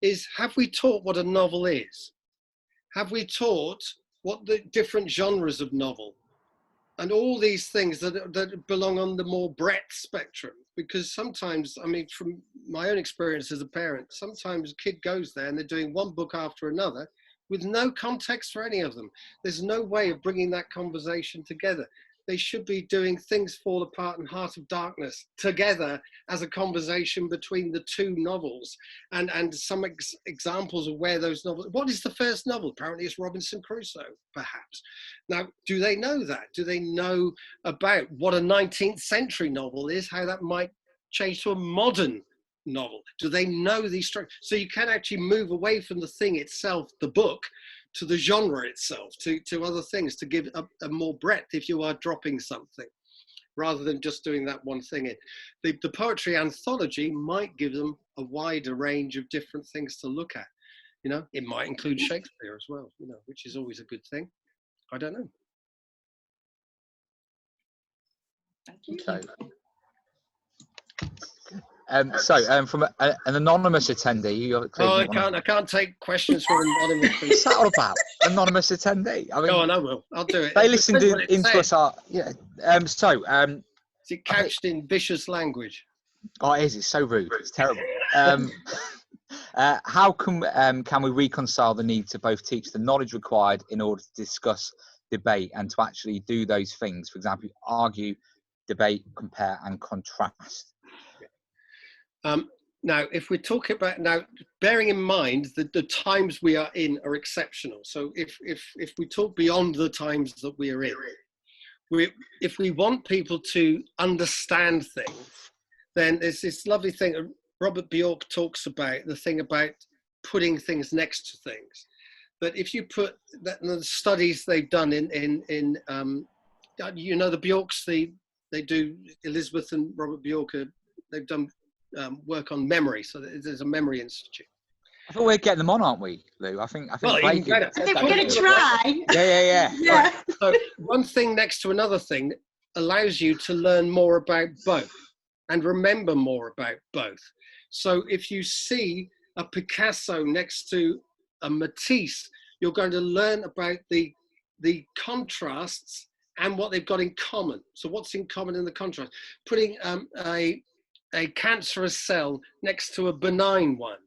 S1: is have we taught what a novel is? Have we taught what the different genres of novel and all these things that belong on the more breadth spectrum? Because sometimes, I mean, from my own experience as a parent, sometimes a kid goes there and they're doing one book after another with no context for any of them. There's no way of bringing that conversation together. They should be doing Things Fall Apart and Heart of Darkness together as a conversation between the two novels, and some examples of where those novels, what is the first novel? Apparently it's Robinson Crusoe, perhaps. Now, do they know that? Do they know about what a 19th century novel is, how that might change to a modern novel? Do they know these structures? So you can actually move away from the thing itself, the book, to the genre itself, to other things, to give a more breadth if you are dropping something, rather than just doing that one thing in. The poetry anthology might give them a wider range of different things to look at. You know, it might include Shakespeare as well, you know, which is always a good thing. I don't know.
S6: Thank you.
S3: Okay. From an anonymous attendee, you
S1: Oh, I can't take questions from anonymous people.
S3: what's that all about? Anonymous attendee. I mean,
S1: Go on, I will. I'll do it.
S3: they
S1: It
S3: listened
S1: depends what it
S3: into
S1: says.
S3: us. Yeah.
S1: Is it couched in vicious language?
S3: Oh, it is. It's so rude. It's terrible. How can we reconcile the need to both teach the knowledge required in order to discuss, debate, and to actually do those things? For example, argue, debate, compare, and contrast.
S1: Now, if we're talking about now, bearing in mind that the times we are in are exceptional. So if we talk beyond the times that we are in, if we want people to understand things, then there's this lovely thing Robert Bjork talks about, the thing about putting things next to things. But if you put that, the studies they've done in you know, the Bjorks, they do, Elizabeth and Robert Bjork, they've done work on memory, so there's a memory institute.
S3: I thought we're getting them on, aren't we, Lou? I think
S1: Well, even
S3: Blakey
S1: better.
S2: I think we're going to try.
S3: Yeah.
S2: Yeah.
S1: So one thing next to another thing allows you to learn more about both and remember more about both. So if you see a Picasso next to a Matisse, you're going to learn about the contrasts and what they've got in common. So what's in common in the contrast? Putting a cancerous cell next to a benign one,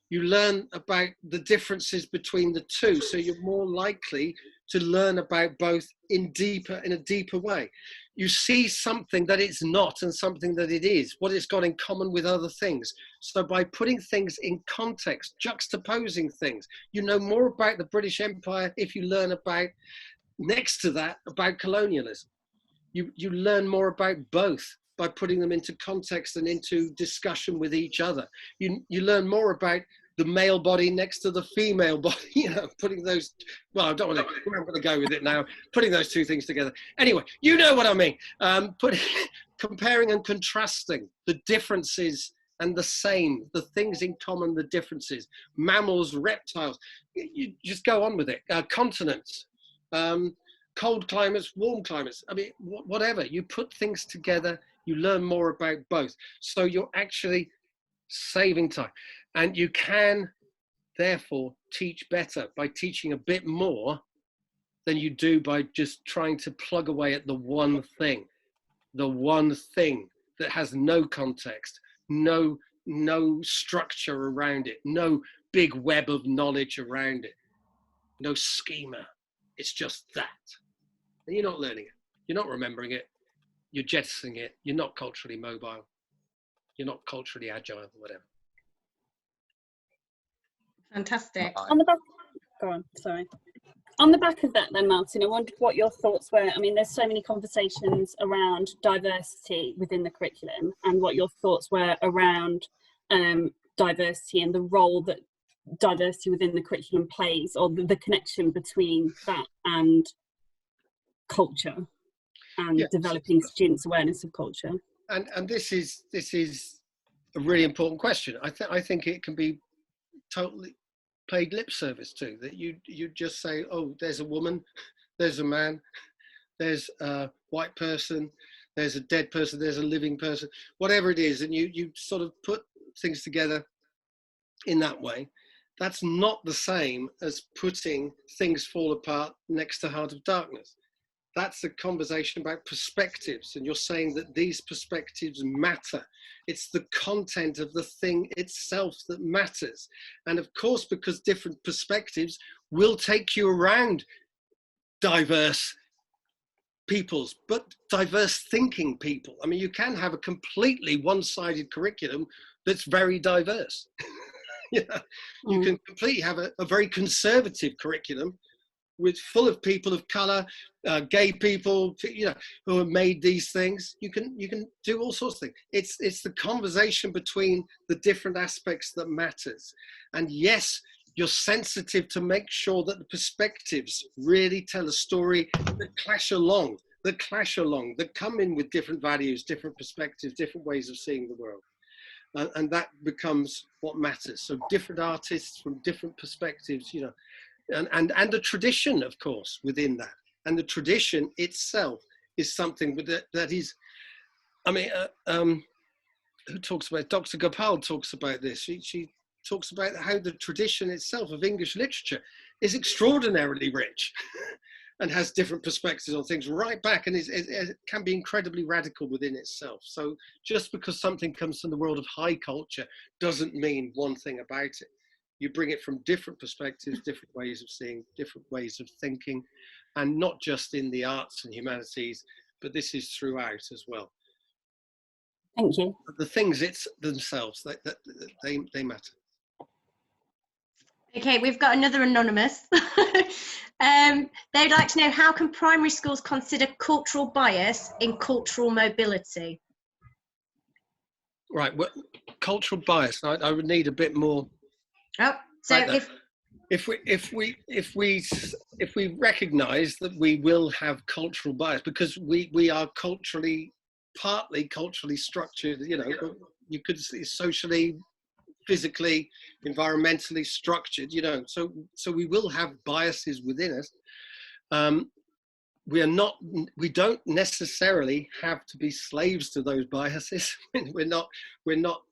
S1: you learn about the differences between the two, so you're more likely to learn about both in a deeper way. You see something that it's not and something that it is, what it's got in common with other things. So by putting things in context, juxtaposing things, you know more about the British Empire if you learn about, next to that, about colonialism. You learn more about both by putting them into context and into discussion with each other. You learn more about the male body next to the female body, you know, putting those, well, I don't want to, I'm going to go with it now, putting those two things together. Anyway, you know what I mean. Comparing and contrasting the differences and the same, the things in common, the differences, mammals, reptiles, you just go on with it. Continents, cold climates, warm climates, I mean, whatever, you put things together, you learn more about both. So you're actually saving time. And you can, therefore, teach better by teaching a bit more than you do by just trying to plug away at the one thing that has no context, no structure around it, no big web of knowledge around it, no schema. It's just that. And you're not learning it. You're not remembering it. You're jettisoning it. You're not culturally mobile. you're not culturally agile, whatever.
S2: Fantastic.
S4: On the back, go on, sorry. On the back of that then, Martin, I wondered what your thoughts were. I mean, there's so many conversations around diversity within the curriculum, and what your thoughts were around diversity and the role that diversity within the curriculum plays, or the connection between that and culture and developing students' awareness of culture.
S1: And this is a really important question. I think it can be totally paid lip service to, that you just say, oh, there's a woman, there's a man, there's a white person, there's a dead person, there's a living person, whatever it is, and you sort of put things together in that way. That's not the same as putting Things Fall Apart next to Heart of Darkness. That's a conversation about perspectives, and you're saying that these perspectives matter. It's the content of the thing itself that matters. And of course, because different perspectives will take you around diverse peoples, but diverse thinking people. I mean, you can have a completely one-sided curriculum that's very diverse. You can completely have a very conservative curriculum with full of people of color, gay people, who have made these things. You can do all sorts of things. It's the conversation between the different aspects that matters. And yes, you're sensitive to make sure that the perspectives really tell a story that clash along, that come in with different values, different perspectives, different ways of seeing the world. And that becomes what matters. So different artists from different perspectives, and the tradition, of course, within that. And the tradition itself is something that is, I mean, who talks about, Dr. Gopal talks about this. She talks about how the tradition itself of English literature is extraordinarily rich and has different perspectives on things right back, and it can be incredibly radical within itself. So just because something comes from the world of high culture doesn't mean one thing about it. You bring it from different perspectives, different ways of seeing, different ways of thinking, and not just in the arts and humanities, but this is throughout as well.
S4: Thank you.
S1: The things themselves, they matter.
S2: Okay, we've got another anonymous. They'd like to know, how can primary schools consider cultural bias in cultural mobility?
S1: Right, well, cultural bias, I would need a bit more.
S2: Oh, so
S1: Right, if we recognise that we will have cultural bias, because we are partly culturally structured, you could say socially, physically, environmentally structured, so we will have biases within us. We don't necessarily have to be slaves to those biases. we're not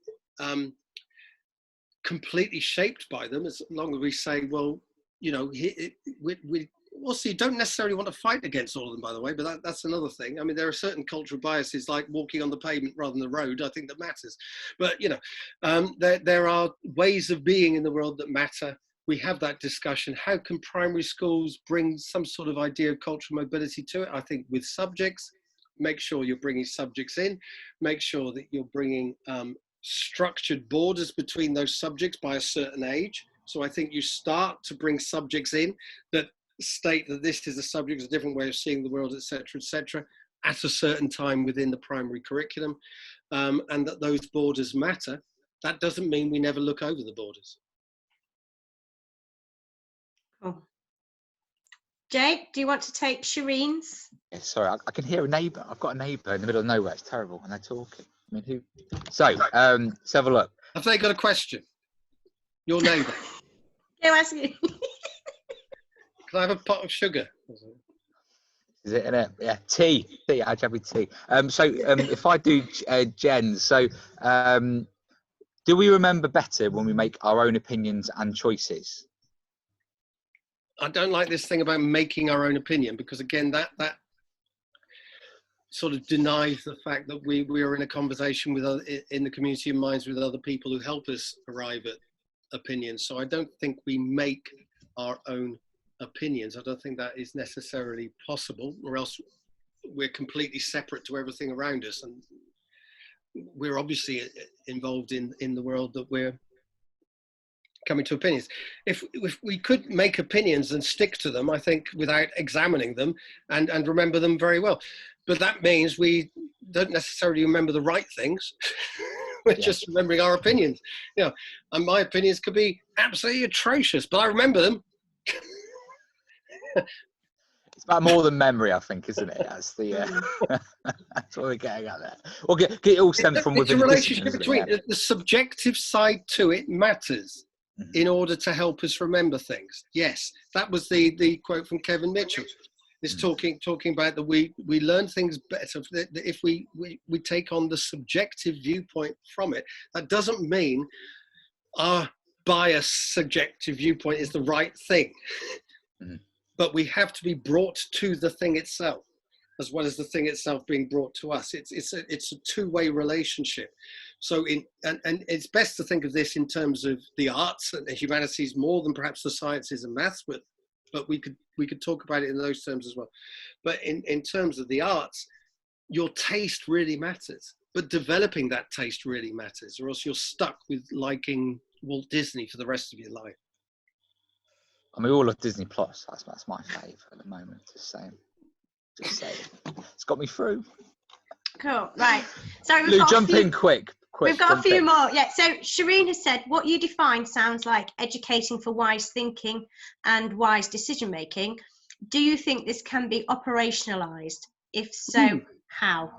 S1: completely shaped by them, as long as we say, well, also, you don't necessarily want to fight against all of them, by the way, but that's another thing. I mean, there are certain cultural biases, like walking on the pavement rather than the road, I think, that matters. But, there are ways of being in the world that matter. We have that discussion. How can primary schools bring some sort of idea of cultural mobility to it? I think with subjects, make sure you're bringing subjects in, make sure that you're bringing structured borders between those subjects by a certain age. So I think you start to bring subjects in that state that this is a subject, a different way of seeing the world, etc., at a certain time within the primary curriculum, and that those borders matter. That doesn't mean we never look over the borders.
S2: Cool. Jake, do you want to take Shireen's?
S3: Yeah, sorry, I can hear a neighbour. I've got a neighbour in the middle of nowhere. It's terrible, and they're talking. I mean, who? So, let's have a look.
S1: Have they got a question? Your neighbour.
S2: Go ask you.
S1: Can I have a pot of sugar?
S3: Is it in it? Yeah, tea. I'd have with tea. If I do Jen, do we remember better when we make our own opinions and choices?
S1: I don't like this thing about making our own opinion, because again, that sort of denies the fact that we are in a conversation in the community of minds with other people who help us arrive at opinions. So I don't think we make our own opinions. I don't think that is necessarily possible, or else we're completely separate to everything around us. we're obviously involved in the world that we're coming to opinions. If we could make opinions and stick to them, I think, without examining them and remember them very well. But that means we don't necessarily remember the right things. We're just remembering our opinions. You know, and my opinions could be absolutely atrocious, but I remember them.
S3: It's about more than memory, I think, isn't it? That's the that's what we're getting at there. Well, get it all stems from
S1: It's
S3: within
S1: a
S3: the
S1: relationship
S3: discipline,
S1: between the subjective side to it matters in order to help us remember things. Yes, that was the quote from Kevin Mitchell. It's talking about that we learn things better if we take on the subjective viewpoint from it. That doesn't mean our biased subjective viewpoint is the right thing. But we have to be brought to the thing itself, as well as the thing itself being brought to us. It's a two-way relationship. So and it's best to think of this in terms of the arts and the humanities more than perhaps the sciences and maths, but we could talk about it in those terms as well. But in terms of the arts, your taste really matters. But developing that taste really matters, or else you're stuck with liking Walt Disney for the rest of your life.
S3: I mean, we all love Disney Plus. That's my favourite at the moment. Just saying. It's got me through.
S2: Cool. Right. So
S3: Lou, jump in quick.
S2: We've got a few more. Yeah. So Shireen has said, what you define sounds like educating for wise thinking and wise decision making. Do you think this can be operationalized? If so, how?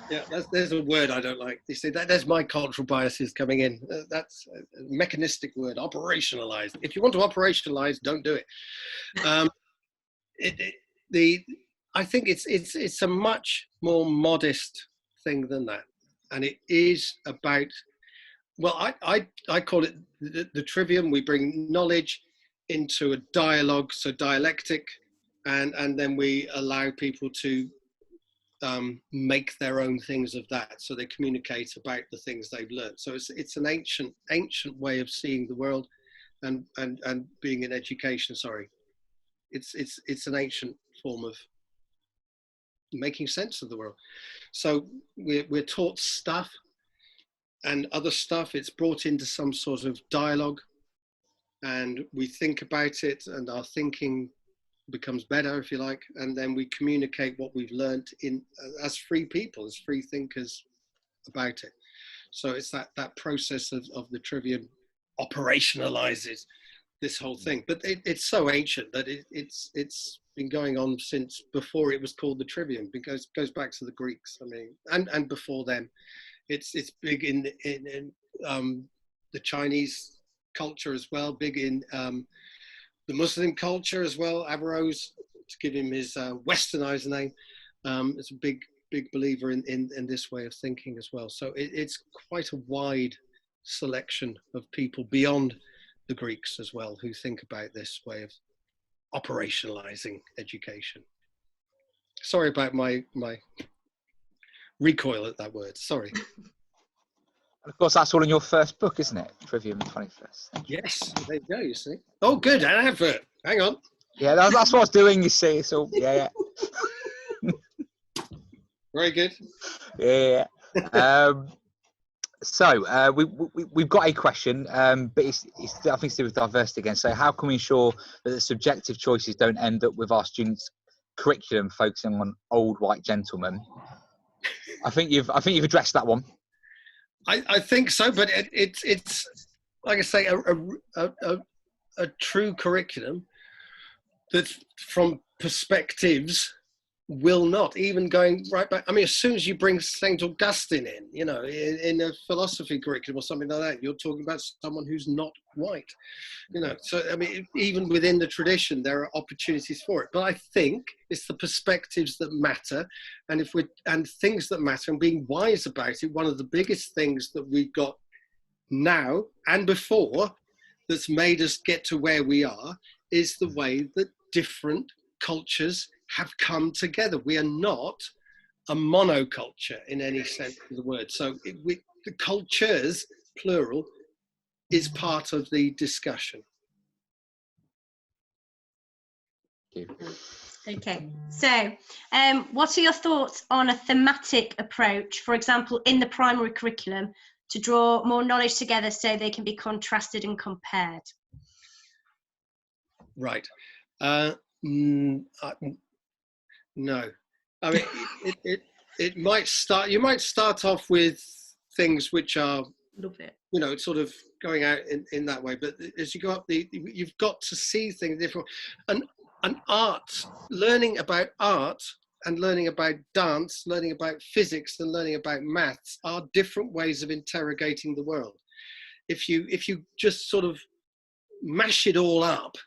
S1: Yeah, there's a word I don't like. You see, there's my cultural biases coming in. That's a mechanistic word, operationalized. If you want to operationalize, don't do it. I think it's a much more modest thing than that, and it is about. Well, I call it the trivium. We bring knowledge into a dialogue, so dialectic, and then we allow people to make their own things of that, so they communicate about the things they've learned. So it's an ancient way of seeing the world, and being in education. Sorry, it's an ancient form of making sense of the world. So we're taught stuff, and other stuff. It's brought into some sort of dialogue, and we think about it, and our thinking becomes better, if you like, and then we communicate what we've learned as free people, as free thinkers about it. So it's that process of the trivium operationalizes this whole thing. But it's so ancient that it's been going on since before it was called the trivium, because it goes back to the Greeks. I mean, and before them, it's big in the Chinese culture as well, big in the Muslim culture as well. Averroes, to give him his westernized name, is a big believer in this way of thinking as well. So it's quite a wide selection of people beyond the Greeks as well who think about this way of operationalizing education. Sorry about my recoil at that word. Sorry.
S3: Of course, that's all in your first book, isn't it? Trivium 21st.
S1: Yes, there you go, you see. Oh, good, an advert. Hang on.
S3: Yeah, that's what I was doing, you see. So, yeah.
S1: Very good.
S3: Yeah. So we've got a question, but it's I think it's to do with diversity again. So how can we ensure that the subjective choices don't end up with our students' curriculum focusing on old white gentlemen? I think you've addressed that one.
S1: I think so, but it's like I say, a true curriculum that from perspectives will not, even going right back. I mean, as soon as you bring St. Augustine in a philosophy curriculum or something like that, you're talking about someone who's not white, So, I mean, even within the tradition, there are opportunities for it. But I think it's the perspectives that matter, and things that matter, and being wise about it. One of the biggest things that we've got now and before that's made us get to where we are is the way that different cultures have come together. We are not a monoculture in any sense of the word. So the cultures, plural, is part of the discussion.
S3: Thank you.
S2: Okay, so what are your thoughts on a thematic approach, for example, in the primary curriculum, to draw more knowledge together so they can be contrasted and compared?
S1: Right. No. I mean, it might start. You might start off with things which are,
S2: Love it.
S1: you know, sort of going out in that way. But as you go up, you've got to see things different. And art, learning about art and learning about dance, learning about physics and learning about maths are different ways of interrogating the world. If you just sort of mash it all up,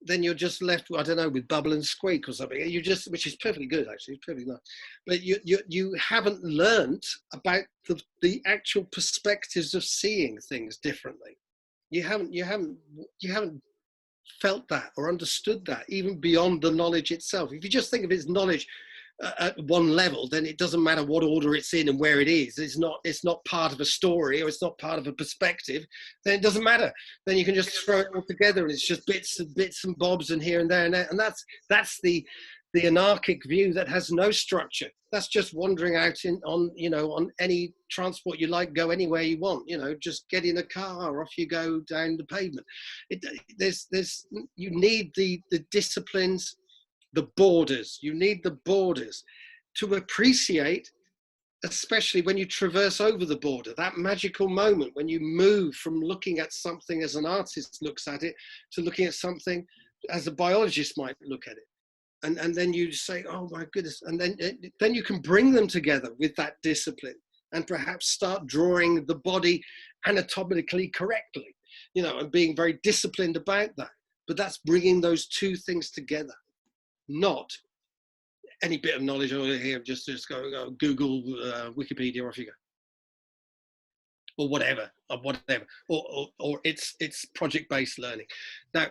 S1: then you're just left, I don't know, with bubble and squeak or something. You just, which is perfectly good, actually, it's perfectly nice. But you haven't learnt about the actual perspectives of seeing things differently. You haven't felt that or understood that, even beyond the knowledge itself. If you just think of it as knowledge at one level, then it doesn't matter what order it's in and where it is. It's not part of a story, or it's not part of a perspective. Then it doesn't matter. Then you can just throw it all together, and it's just bits and bobs and here and there and there. And that's the anarchic view that has no structure. That's just wandering out on any transport you like, go anywhere you want. You know, just get in a car, off you go down the pavement. You need the disciplines. The borders, you need the borders to appreciate, especially when you traverse over the border, that magical moment when you move from looking at something as an artist looks at it to looking at something as a biologist might look at it. And then you say, oh my goodness, and then you can bring them together with that discipline and perhaps start drawing the body anatomically correctly, you know, and being very disciplined about that. But that's bringing those two things together. Not any bit of knowledge over here, just go Google, Wikipedia, off you go, or whatever, or it's project-based learning. Now,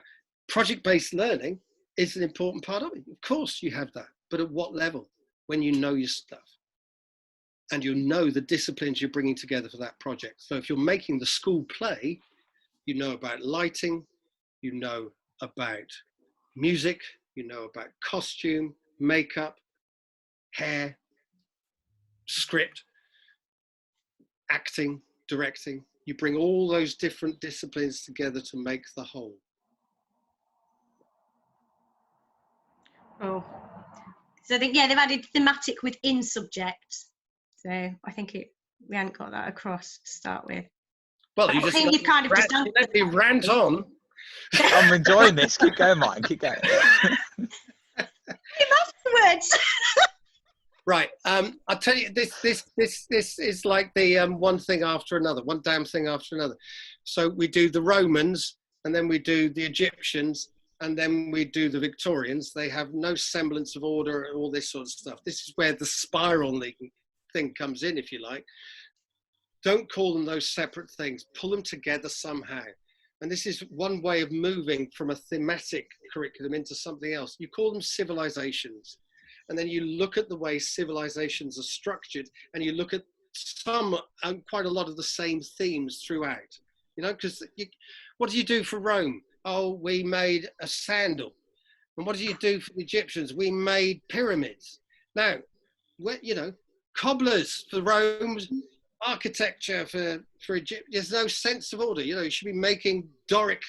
S1: project-based learning is an important part of it. Of course, you have that, but at what level? When you know your stuff, and you know the disciplines you're bringing together for that project. So if you're making the school play, you know about lighting, you know about music. You know about costume, makeup, hair, script, acting, directing. You bring all those different disciplines together to make the whole.
S2: Oh, so I think, yeah, they've added thematic within subjects. So I think we hadn't got that across to start with.
S1: Well,
S2: I think you've kind of just done.
S1: Let me rant on.
S3: I'm enjoying this. Keep going, Martin. Keep going.
S2: Afterwards.
S1: Right. I'll tell you, this is like the one thing after another, one damn thing after another. So we do the Romans, and then we do the Egyptians, and then we do the Victorians. They have no semblance of order and all this sort of stuff. This is where the spiral thing comes in, if you like. Don't call them those separate things. Pull them together somehow. And this is one way of moving from a thematic curriculum into something else. You call them civilizations. And then you look at the way civilizations are structured, and you look at quite a lot of the same themes throughout. You know, because what do you do for Rome? Oh, we made a sandal. And what do you do for the Egyptians? We made pyramids. Now, you know, cobblers for Rome, architecture for Egypt. There's no sense of order. You know, you should be making Doric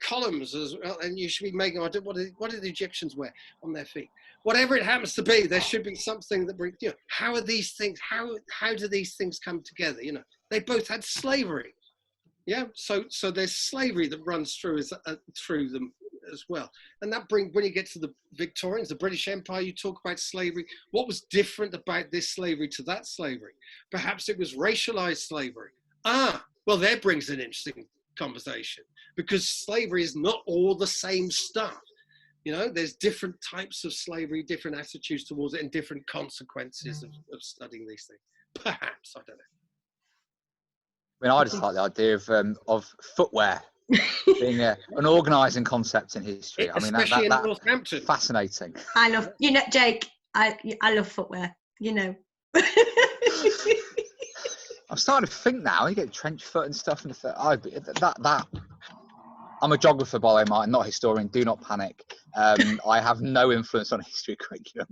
S1: columns as well, and you should be making, what do the Egyptians wear on their feet? Whatever it happens to be, there should be something that brings, you know, how are these things, how do these things come together? You know, they both had slavery. Yeah, so there's slavery that runs through them as well. And that when you get to the Victorians, the British Empire, you talk about slavery. What was different about this slavery to that slavery? Perhaps it was racialized slavery. Well, that brings an interesting conversation, because slavery is not all the same stuff. You know, there's different types of slavery, different attitudes towards it, and different consequences of studying these things. Perhaps, I don't know.
S3: I mean, I just like the idea of footwear being an organising concept in history. I mean,
S1: especially in
S3: that's
S1: Northampton.
S3: Fascinating.
S2: I love, you know, Jake, I love footwear, you know.
S3: I'm starting to think now, you get trench foot and stuff in the foot. I'm a geographer, by the way, Martin, not a historian. Do not panic. I have no influence on history curriculum.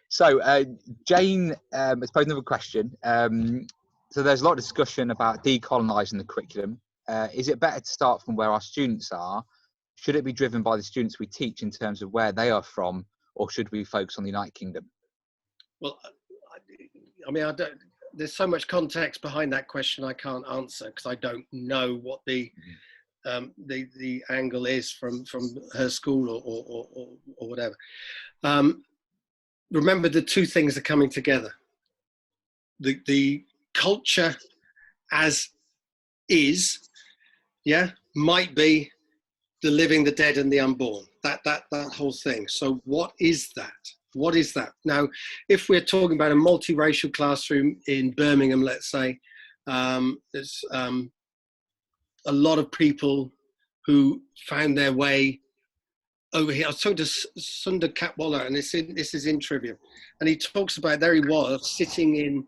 S3: So, Jane has posed another question. So there's a lot of discussion about decolonising the curriculum. Is it better to start from where our students are? Should it be driven by the students we teach in terms of where they are from, or should we focus on the United Kingdom?
S1: Well, I mean, I don't. There's so much context behind that question I can't answer because I don't know what the angle is from her school or whatever. Remember, the two things are coming together. The culture as is, yeah, might be the living, the dead, and the unborn. That whole thing. So what is that? What is that? Now, if we're talking about a multiracial classroom in Birmingham, let's say, there's a lot of people who found their way over here. I was talking to Sundar Katwala, and this is in Trivium, and he talks about, there he was sitting in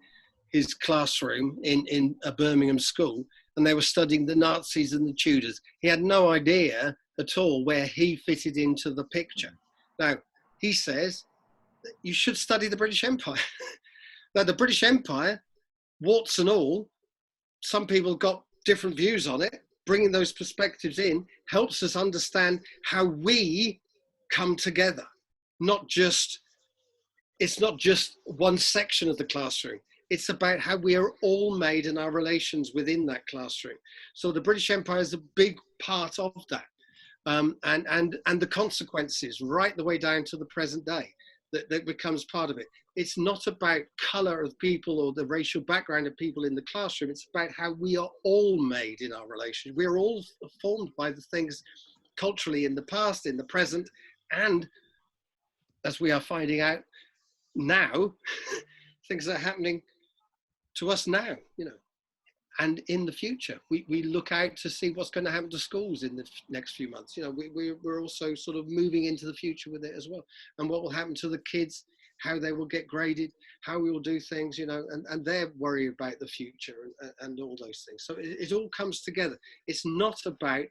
S1: his classroom in a Birmingham school, and they were studying the Nazis and the Tudors. He had no idea at all where he fitted into the picture. Now, he says, you should study the British Empire. Now, the British Empire, warts and all, some people got different views on it. Bringing those perspectives in helps us understand how we come together. It's not just one section of the classroom. It's about how we are all made in our relations within that classroom. So the British Empire is a big part of that. And the consequences right the way down to the present day. That becomes part of it. It's not about colour of people or the racial background of people in the classroom. It's about how we are all made in our relations. We're all formed by the things culturally in the past, in the present, and as we are finding out now, things are happening to us now, you know, and in the future. We look out to see what's going to happen to schools in the next few months. You know, we're also sort of moving into the future with it as well. And what will happen to the kids, how they will get graded, how we will do things, you know, and they're worried about the future and all those things. So it all comes together. It's not about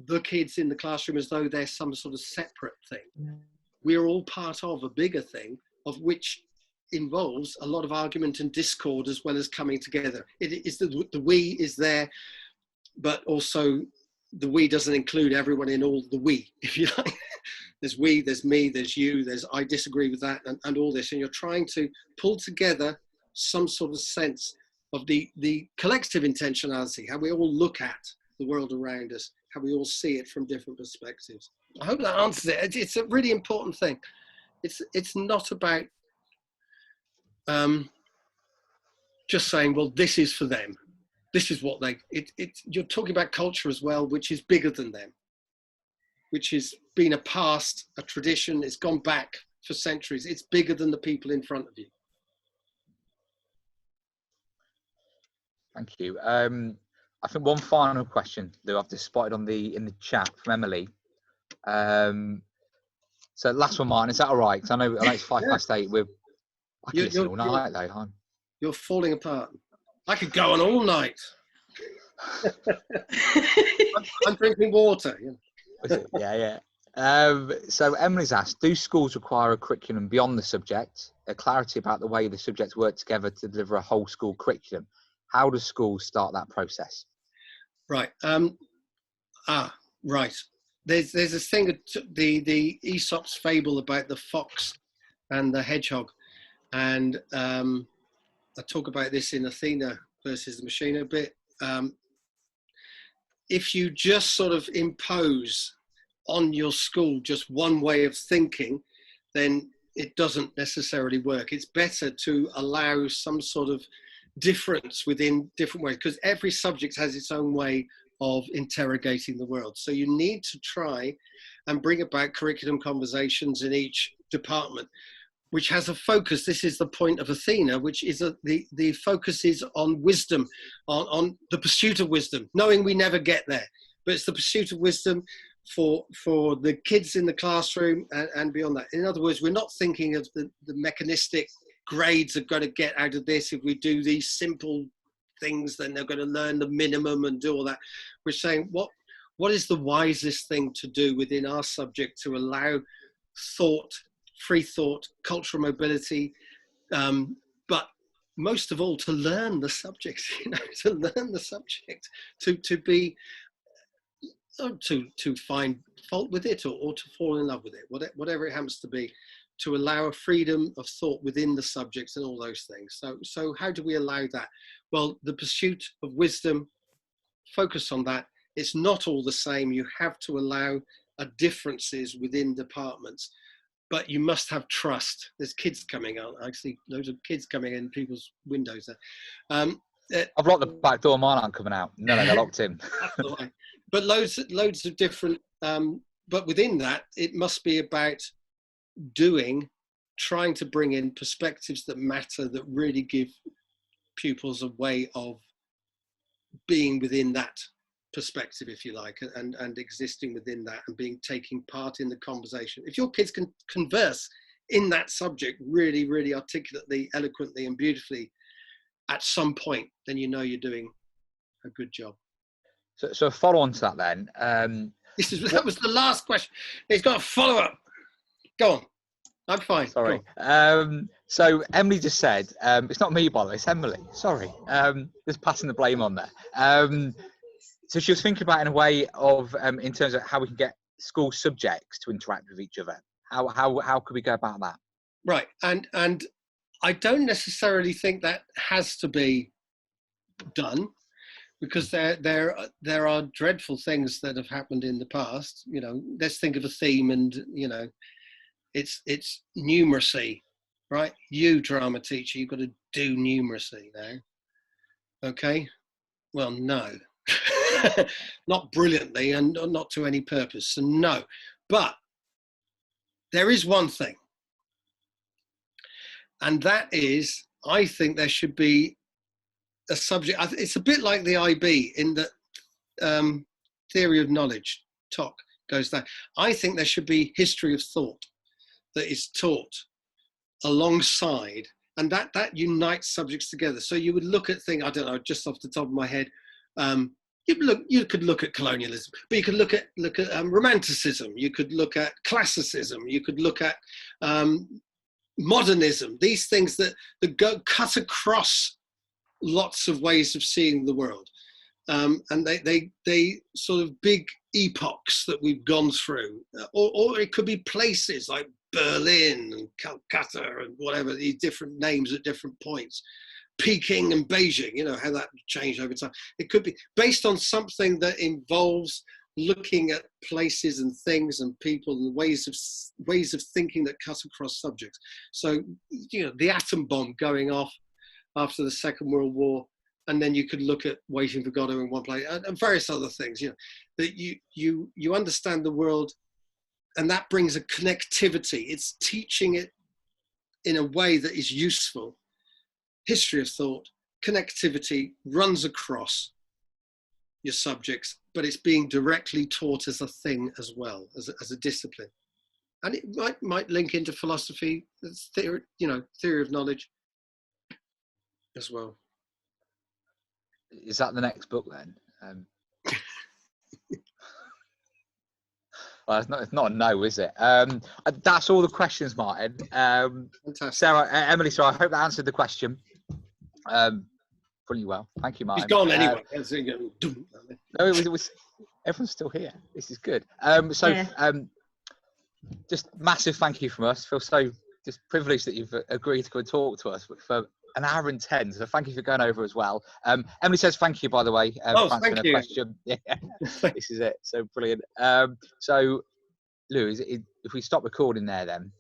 S1: the kids in the classroom as though they're some sort of separate thing. We're all part of a bigger thing, of which involves a lot of argument and discord as well as coming together. It is the we is there, but also the we doesn't include everyone in all the we, if you like. There's we, there's me, there's you, there's I disagree with that, and all this. And you're trying to pull together some sort of sense of the collective intentionality, how we all look at the world around us, how we all see it from different perspectives. I hope that answers it. It's a really important thing. It's not about just saying, well, this is for them. This is what you're talking about culture as well, which is bigger than them, which has been a past, a tradition. It's gone back for centuries. It's bigger than the people in front of you.
S3: Thank you. I think one final question that I've just spotted in the chat from Emily. So last one, Martin, is that all right? Because I know it's 8:05. I can listen all night though.
S1: You're falling apart. I could go on all night. I'm drinking water. You know.
S3: Yeah. So Emily's asked, do schools require a curriculum beyond the subject? A clarity about the way the subjects work together to deliver a whole school curriculum. How do schools start that process?
S1: Right. Right. There's this thing, the Aesop's fable about the fox and the hedgehog. And I talk about this in Athena versus the Machine a bit. If you just sort of impose on your school just one way of thinking, then it doesn't necessarily work. It's better to allow some sort of difference within different ways, because every subject has its own way of interrogating the world. So you need to try and bring about curriculum conversations in each department, which has a focus. This is the point of Athena, which is the focus is on wisdom, on the pursuit of wisdom, knowing we never get there. But it's the pursuit of wisdom for the kids in the classroom and beyond that. In other words, we're not thinking of the mechanistic grades are going to get out of this if we do these simple things, then they're going to learn the minimum and do all that. We're saying what is the wisest thing to do within our subject to allow thought, free thought, cultural mobility, but most of all to learn the subject, to learn the subject, to be, to find fault with it or to fall in love with it, whatever it happens to be, to allow a freedom of thought within the subjects and all those things. So how do we allow that? Well, the pursuit of wisdom, focus on that. It's not all the same. You have to allow differences within departments, but you must have trust. There's kids coming out. I see loads of kids coming in people's windows there.
S3: I've locked the back door. Mine aren't coming out. No, they're locked in.
S1: But loads of different. But within that, it must be about trying to bring in perspectives that matter, that really give pupils a way of being within that perspective, if you like, and existing within that and taking part in the conversation. If your kids can converse in that subject really, really articulately, eloquently and beautifully at some point, then you know you're doing a good job.
S3: So follow on to that then.
S1: That was the last question. It's got a follow-up. Go on. I'm fine.
S3: Sorry. So Emily just said, it's not me, by the way, it's Emily. Sorry. Just passing the blame on there. So she was thinking about in a way of, in terms of how we can get school subjects to interact with each other. How could we go about that?
S1: Right. And I don't necessarily think that has to be done, because there are dreadful things that have happened in the past. Let's think of a theme, and it's numeracy, right? You, drama teacher, you've got to do numeracy now. Okay? Well, no. Not brilliantly and not to any purpose. So no. But there is one thing. And that is, I think there should be a subject. It's a bit like the IB in the theory of knowledge talk goes that. I think there should be history of thought that is taught alongside, and that unites subjects together. So you would look at things, I don't know, just off the top of my head, you could look at colonialism, but you could look at romanticism, you could look at classicism, you could look at modernism, these things that cut across lots of ways of seeing the world. And they sort of big epochs that we've gone through, or it could be places like Berlin and Calcutta and whatever, these different names at different points. Peking and Beijing, how that changed over time. It could be based on something that involves looking at places and things and people and ways of thinking that cut across subjects. So, the atom bomb going off after the Second World War, and then you could look at Waiting for Godot in one place and various other things. That you understand the world, and that brings a connectivity. It's teaching it in a way that is useful. History of thought, connectivity runs across your subjects, but it's being directly taught as a thing as well, as a discipline. And it might link into philosophy, theory of knowledge as well.
S3: Is that the next book then? Well, it's not a no, is it? That's all the questions, Martin.
S1: Fantastic.
S3: Sarah, Emily, so I hope that answered the question. Pretty well. Thank you, Martin.
S1: He's gone anyway.
S3: No, it was everyone's still here. This is good. Just massive thank you from us. Feel so just privileged that you've agreed to go and talk to us for an hour and 10. So thank you for going over as well. Emily says thank you, by the way, for answering a question. Yeah, this is it. So brilliant. So, Lou, if we stop recording there, then